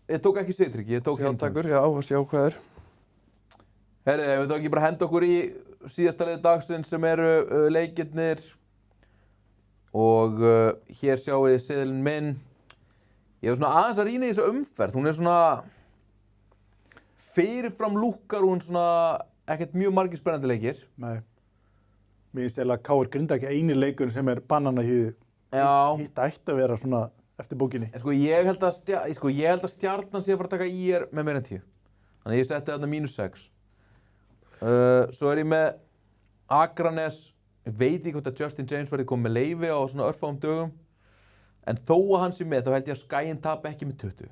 ég tók ekki Sigtrygg, ég tók Sjálftakur, já, og sjá hvað er. Herra, við þá ekki bara henda okkur í síðasta liði dagsins sem eru leikirnir. Og hér sjáum við seðilinn minn. Ég var svona aðeins að rýna í þessa umferð. Hún er svona fyrirfram lúkkar hún svona ekkert mjög margir spennandi leikir. Nei. Mér finnst eiginlega KR Grindavík eini leikurinn sem er bananahýði. Já. Hitt ætti að vera svona eftir bókinni. En sko ég held að Stjarnan sé að fara að taka IR með meira en 10. Þannig að ég setti þarna -6. Svo er ég með Akranes. Ég veit ekki hvort að Justin James verði komið með leyfi á svona örfáum dögum. En þó að hann sé með, þá held ég að Skaginn tapa ekki með 20.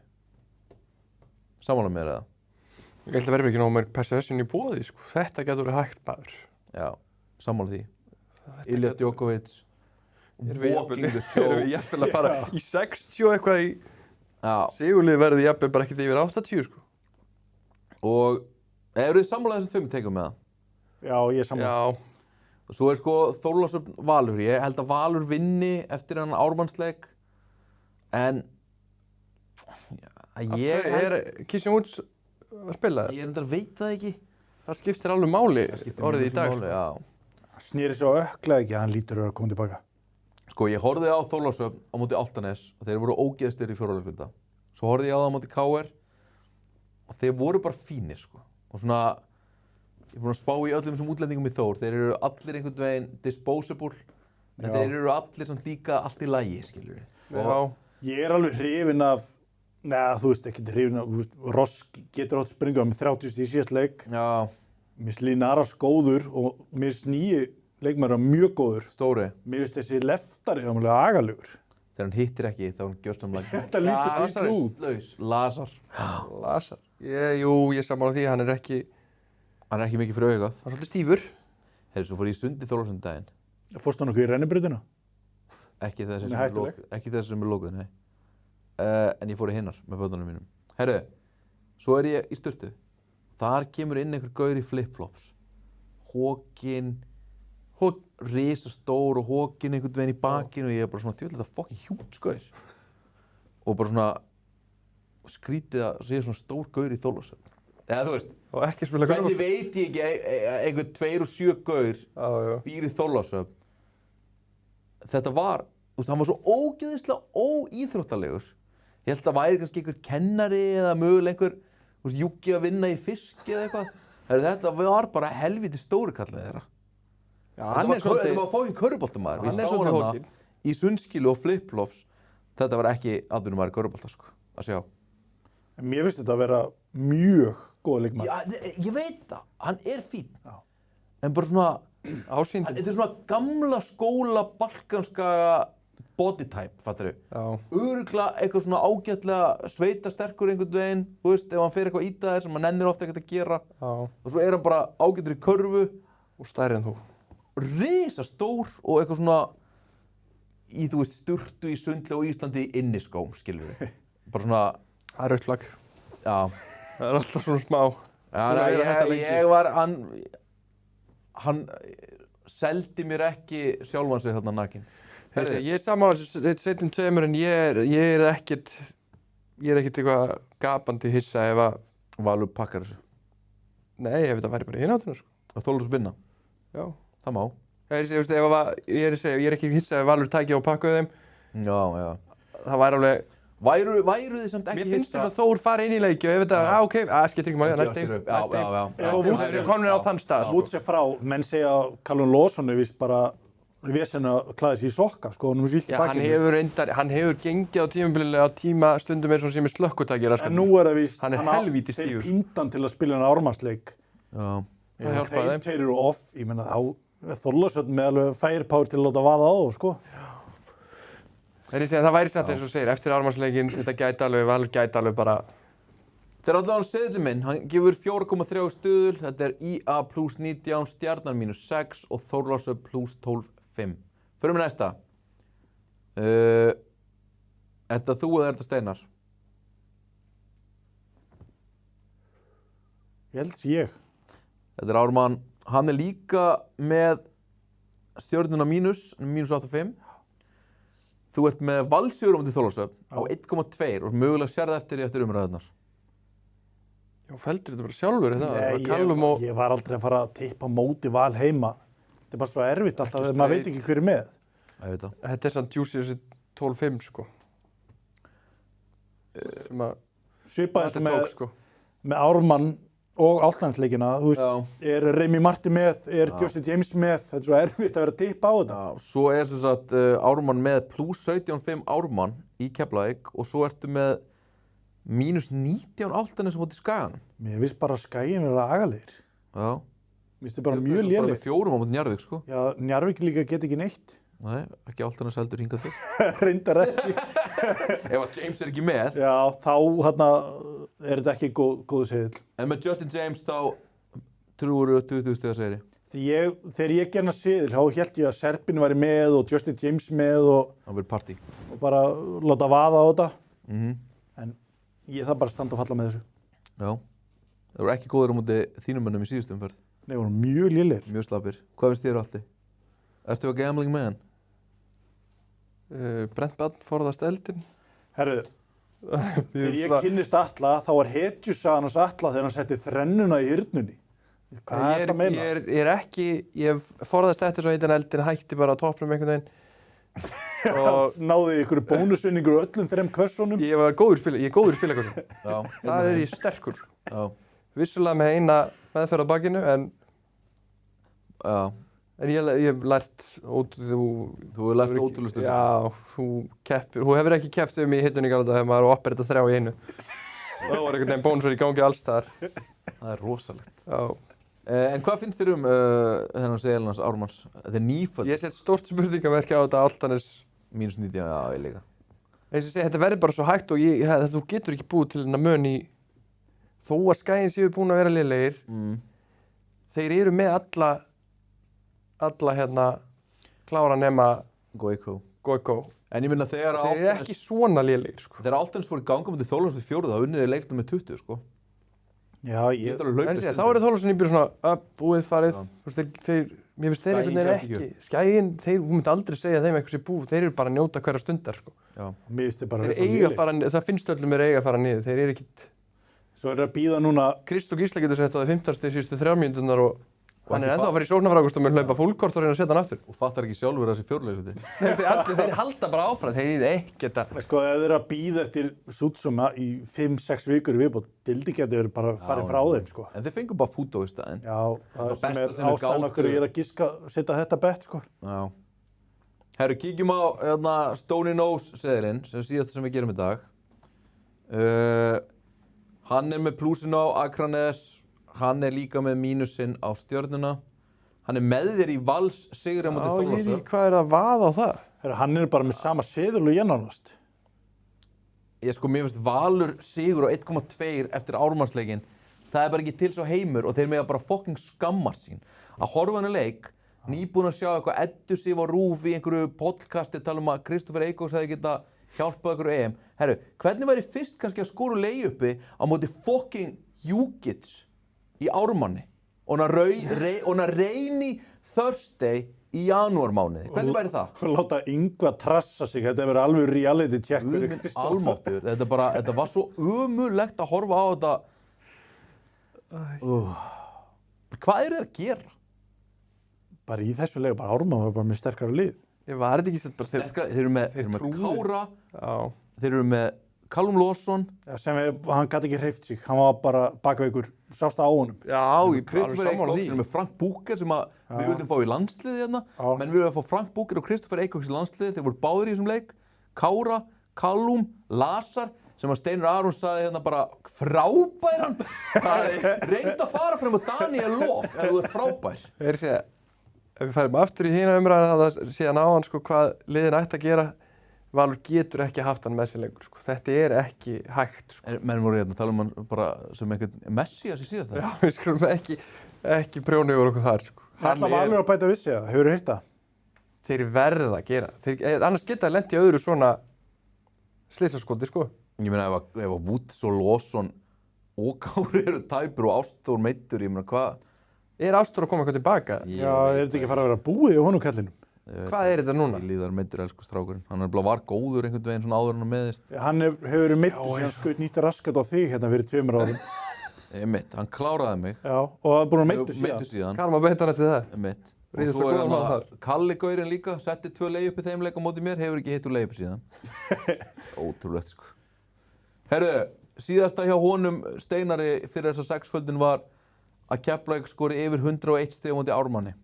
Sammála með það. Ég held að verði ekki nóg með possession í boði, sko. Þetta getur verið hægt, maður. Já, sammála því. Ilja Djokovic, walking the show. Erum við jafnvel að fara í 60 eitthvað í... Já. Sigurlið verði jafnvel bara ekkert yfir 80, sko. Og eru þið sammála þessum 5 tekum með það? Já, ég er sammála. Já. Og svo er sko Þorlákshöfn Valur. Ég held að Valur vinni eftir hann Ármannsleik. En... Ég er Kísjón Woods að spila það? Ég reyndar veit það ekki. Það skiptir alveg máli orðið í dag. Máli, já. Hann snýri svo ökklega ekki, hann lítur að koma tilbaka. Sko, ég horfði á Þorlákshöfn á móti Álftanes og þeir voru ógeðslegir í fjórðuleikluta. Svo horfði ég á það á móti KR og þeir voru bara fínir, sko. Og svona, ég er búinn að spá í öllum þessum útlendingum í Þór. Þeir eru allir einhvern veginn disposable, en þeir eru allir samt líka allt í lagi, skiljur við. Já. Ég er alveg hrifinn af, þú veist, ekki hrifinn af, Ross getur átt springa með 30 í síðast leik. Já. Mér finnst Línaras góður og mér finnst nýji leikmaður mjög góður. Stóri. Mér finnst þessi leftari ámlega agalugur. Þegar hann hittir ekki, þá er hann gjörsamlega... Þetta lítur svo út. Lazar. Lazar. Ég sammála því, hann er ekki mikið fyrir augað. Hann er svolítið stífur. Þegar svo fór ég í Sundi Þorlákshöfn daginn. Fórst hann okkur í rennibrautina? Ekki þessi sem er lokuð, nei. En ég fór í hinnar með börnunum mínum. Herru, svo er ég í sturtu. Þar kemur inn einhver gaur í flip-flops. Hókin, risastór og hókin einhvern veginn í bakinu og ég er bara svona, djöfull, þetta fucking hjúts gaur. Og bara svona skrítið að sé svona stór gaur í Þorlákshöfn. Eða þú veist, Og ekki spila golf. hvernig veit ég ekki einhver 2 og 7 gaur býr í Þorlákshöfn. Þetta var, þú veist, hann var svo ógeðislega óíþróttalegur. Ég held að væri kannski einhver kennari eða mögulega einhver, þú veist, júggi að vinna í fiski eða eitthvað. Þetta var bara helviti stóri kallið þeirra. Já, hann er svolítið... Þetta var fókin körfuboltamaður. Hann er svolítið hókin. Í sundskilu og flip-flops. Þetta var ekki atvinnumæður körfubolta, sko, að sjá. Mér finnst þetta að vera mjög góð leikmaður. Já, ég veit það. Hann er fín. Já. En bara svona... Ásýndin. Þetta er svona gamla skóla balkanska bodytype, fattar þau? Já. Örugglega eitthvað svona ágætlega sveitasterkur einhvern veginn, þú veist, ef hann fer eitthvað ít að þér sem hann nennir ofta ekkert að gera. Já. Og svo er hann bara ágættur í körfu. Og stærri en þú. Risastór og eitthvað svona í, þú veist, sturtu í sundlega á Íslandi í inniskóm, skilur við. Bara svona... Það er rautt flagg. Já. Það er alltaf svona smá. Já, ég var, hann seldi mér ekki sjálfan sig þarna nakinn. Ég er saman á sveitum tveimur en ég er ekkert eitthvað gapandi hissa ef að... Valur pakkar þessu. Nei, ef þetta væri bara hináttunum, sko. Að Þorlákshöfn vinna. Já. Það má. Ég er ekki hissa ef Valur tæki og pakkuði þeim. Já. Það væri alveg... Væru þið samt ekki hissa? Mér finnst þess að Þór fari inn í leiki og ef þetta, ok, skiptir ekki máli, næst einn. Já. Við erum komin á þann stað. Út sér frá, menn segja að Callum Lawson er vist bara vesen að klæða sig í sokka, sko, hann er svilt í bakinu. Hann hefur gengið á tímabilið á tíma stundum eins og sem er slökkutækir. En nú er það vist, hann er helvíti stífur. Þeir píndan til að spila hennar Ármannsleik. Já. Það hjálpaði þeim. Þeir eru off, ég menna þá Þorlákshöfn með alveg firepower til að láta vaða á, sko. Það væri samt eins og segir, eftir Ármannsleikinn, þetta gæti alveg, Valur gæti alveg bara... Þetta er allavega seðlinn minn, hann gefur 4,3 stuðul, þetta er IA plus 19, Stjarnan minus 6 og Þorlákshöfn plus 12,5. Förum við næsta. Er þetta þú eða er þetta Steinar? Ég held sé ég. Þetta Ármann, hann líka með stjörnuna mínus 85. Þú ert með Valsjögur á móti Þorlákshöfn á 1,2 og mögulega sérð eftir umræðunar. Já, feldur þetta bara sjálfur þetta? Nei, ég var aldrei að fara að tippa móti Val heima. Þetta er bara svo erfitt alltaf þegar maður veit ekki hver er með. Ég veit það. Þetta er svona juicy þessi 12-5 sko. Sem að Svipaði þetta tók sko. með Ármann og Álftanesleikina, þú veist, er Remi Marti með, er Justin James með, þetta er svo erfitt að vera að tippa á þetta. Já, svo er sem sagt Ármann með plus 17,5 Ármann í Keflavík og svo ertu með minus 19 Álftanes á móti Skaganum. Mér finnst bara að Skaginn er agalegir. Já. Mér finnst þetta bara mjög léleg. Bara með 4 á móti Njarðvík, sko. Já, Njarðvík líka get ekki neitt. Nei, ekki Álftanes heldur hingað til. Reyndar ekki. Ef að James er ekki með. Já, þá er þetta ekki góðu seðil. En með Justin James þá trúirðu 20.000 stiga segri. Þegar ég gerna seðil, þá hélt ég að Serbin væri með og Justin James með og Það verður partí. og bara láta vaða á þetta. Mhm. En ég þarf bara að standa og falla með þessu. Já. Það voru ekki góður á móti þínum mönnum í síðustu umferð. Nei, voru mjög lélegir. Mjög slappir. Hvað finnst þér Alli? Ertu að gambling með hann? Brent Barn forðast eldin. Herru, þegar ég kynnist Atla, þá var hetjusagan hans Atla þegar hann setti þrennuna í hyrnunni. Hvað er þetta að meina? Ég forðast eftir svo heitan eldin, hætti bara á toppnum einhvern veginn. Og Náði ykkur bónusvinningur öllum 3 kössunum. ég er góður spilakössum. Já. Það er ég sterkur. Já. Vissulega með eina meðferð á bakinu, Já. en ég hef lært Þú hefur lært ótrúlega stundum. Já, þú hefur ekki keppt í hittunni galda þegar maður operita 3 í einu. Það var einhvern veginn bónusar í gangi alls þar. Það er rosalegt. Já. En hvað finnst þér þennan seglans Ármanns? Þetta er nýföld. Ég set stórt spurningamerki á þetta Álftanes. Mínus 19, já, ég líka. Eins og ég segi, þetta verður bara svo hægt og þú getur ekki búið til þennan mun í þó að Skaginn séu búin að vera lélegir. Þeir eru með alla klára nema Goiko. En ég minna þegar Þeir eru ekki svona lélegir sko. Þegar Álftanes fór í ganga með Þorlákshöfn 4, þá unniði leiknum með 20, sko. Já, Getur alveg hlaupið Þá eru Þorlákshöfn í byrju svona búið farið. Þú veist, mér finnst þeir einhvern veginn ekki. Skaginn, þú myndi aldrei segja þeim eitthvað sé búið. Þeir eru bara að njóta hverja stundar sko. Já. Mér finnst þið bara Þeir eiga að fara, það finnst öllum eiga að fara niður. Þeir eru ekkit. Svo er að býða núna. Kristó Gísla getur sett á því 15 stig síðustu 3 mínúturnar og hann er ekki ennþá að fara í sóknarfrákust og mun hlaupa fullkort og reyna að setja hann aftur. Og fattar ekki sjálfur þessi fjórleikluti. Þeir halda bara áfram, þeir eru ekkert að... Sko, ef þeir eru að býða eftir Sútsuma í 5-6 vikur í viðbót, Dildi getur verið bara farið frá þeim, sko. En þeir fengu bara fútó í staðinn. Já, það besta sem er sem þeir ástæðan okkur ég er að giska setja þetta bett, sko. Já. Herru, kíkjum á Stony Nose seðilinn, sem síðast sem við gerum í dag. Hann er með plúsin á Akranes, hann er líka með mínusinn á Stjörnuna. Hann er með þér í Vals sigri á móti Þorlákshöfn. Hvað er að vaða á það? Hann er bara með sama seðil og ég nánast. Mér finnst Valur sigur á 1,2 eftir Ármannsleikinn. Það er bara ekki til svo heimur og þeir mega bara fucking skammar sín. Að horfa hann leik, nýbúin að sjá eitthvað Eddu Sif á RÚV í einhverju podcasti tala um að Kristoffer Eikóks hefði geta hjálpað ykkur á EM. Herru, hvernig væri fyrst kannski að skora leiðuppi á móti fucking Júkits í Ármanni og hann reyni Thursday í janúarmánuði? Hvernig væri það? Og láta Yngva trassa sig, þetta verður alveg reality check fyrir Kristoffer. Almáttugur, þetta var svo ömurlegt að horfa á þetta. Hvað eru þeir að gera? Bara í þessu leik, bara Ármann var bara með sterkara lið. Ég var þetta ekki sett bara Þeir eru með Kára, Já. þeir eru með Callum Lawson. Já, hann gæti ekki hreyft sig, hann var bara bakveikur, sást á honum. Já, ég er Kristoffer alveg sammála Eikóks, því. þeir eru með Frank Booker sem við vildum fá í landsliði hérna. Já. Menn við viljum fá Frank Booker og Kristoffer Eikóks í landsliði, þeir voru báðir í þessum leik. Kára, Callum, Lazar, sem að Steinar Aron sagði hérna bara frábæran. Reynd að fara frem á Daniel Lof ef þú ert frábær. Þeir segja, ef við færum aftur í hina umræðina það síðan á hann sko, hvað liðin ætti að gera, Valur getur ekki haft hann með sér lengur. Sko. Þetta er ekki hægt. Sko. Menn voru hérna að tala um hann bara sem einhvern Messias í síðasta. Já, við skulum ekki prjóna yfir okkur þar. Sko. Ætla Valur að bæta við sig það, hefur heyrt það? Þeir verða að gera. Annars geta lent í öðru svona slysaskoti, sko. Ég meina ef að Woods og Lawson og Kári eru tæpur og Ástþór meiddur, ég meina hvað? Er Ástór að koma eitthvað tilbaka? Já, er þetta ekki að fara að vera búið í honum kallinum? Hvað er þetta núna? Líðar meiddur elsku strákurinn. Hann er bara var góður einhvern veginn svona áður en hann meðist. Hann hefur verið meiddur sem hann skaut nýtt raskat á þig hérna fyrir 2 árum. Hann kláraði mig. Já, og það er búin að meiddur síðan. Karma beitar eftir það. Og svo er hann Kalli Gaurinn líka, setti 2 layup í þeim leik á móti mér, hefur ekki hitt úr layup síðan. Ótrúlegt sko. Herðu, síðasta hjá honum Steinari fyrir þessa 6-földun var að Keflavík skori yfir 101 stig á móti Ármanni.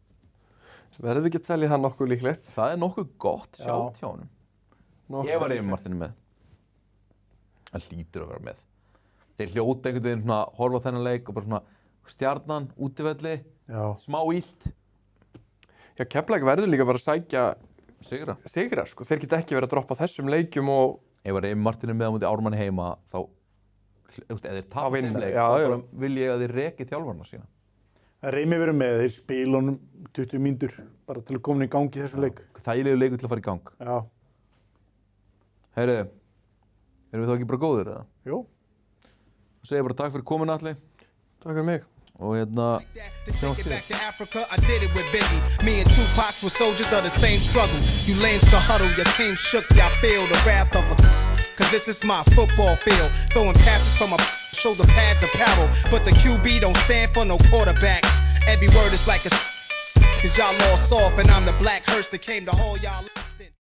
Verðum við ekki að telja það nokkuð líklegt? Það er nokkuð gott sjálft hjá honum. Ég var yfir Martinu með. Það hlýtur að vera með. Þeir hljóta einhvern veginn svona, horfa á þennan leik og bara svona Stjarnan, útivelli, smá illt. Já, Keflavík verður líka bara að sækja sigra sko. Þeir geta ekki verið að droppa þessum leikjum og... Ef var yfir Martinu með á móti Ármanni heima, þá, ef þeir tapa þeim leik, þá vil ég að þeir reki þjálfarna sína. Það reymir verið með, þeir spila honum 20 mínútur bara til að koma í gangi í þessum leik. Þægilegu leikur til að fara í gang. Já. Heyri, erum við þá ekki bara góðir eða? Jú. Það segir bara takk fyrir komuna Atli. Takk fyrir mig. Og hérna, Take it back to Africa, I did it with Biggie. Me and Tupac were soldiers of the same struggle. You lanes to huddle, your team shook, y'all feel the wrath of a... Cause this is my football field. Throwing passes from my shoulder pads apparel. But the QB don't stand for no quarterback. Every word is like a... Cause y'all all soft and I'm the black hearse that came to haul y'all...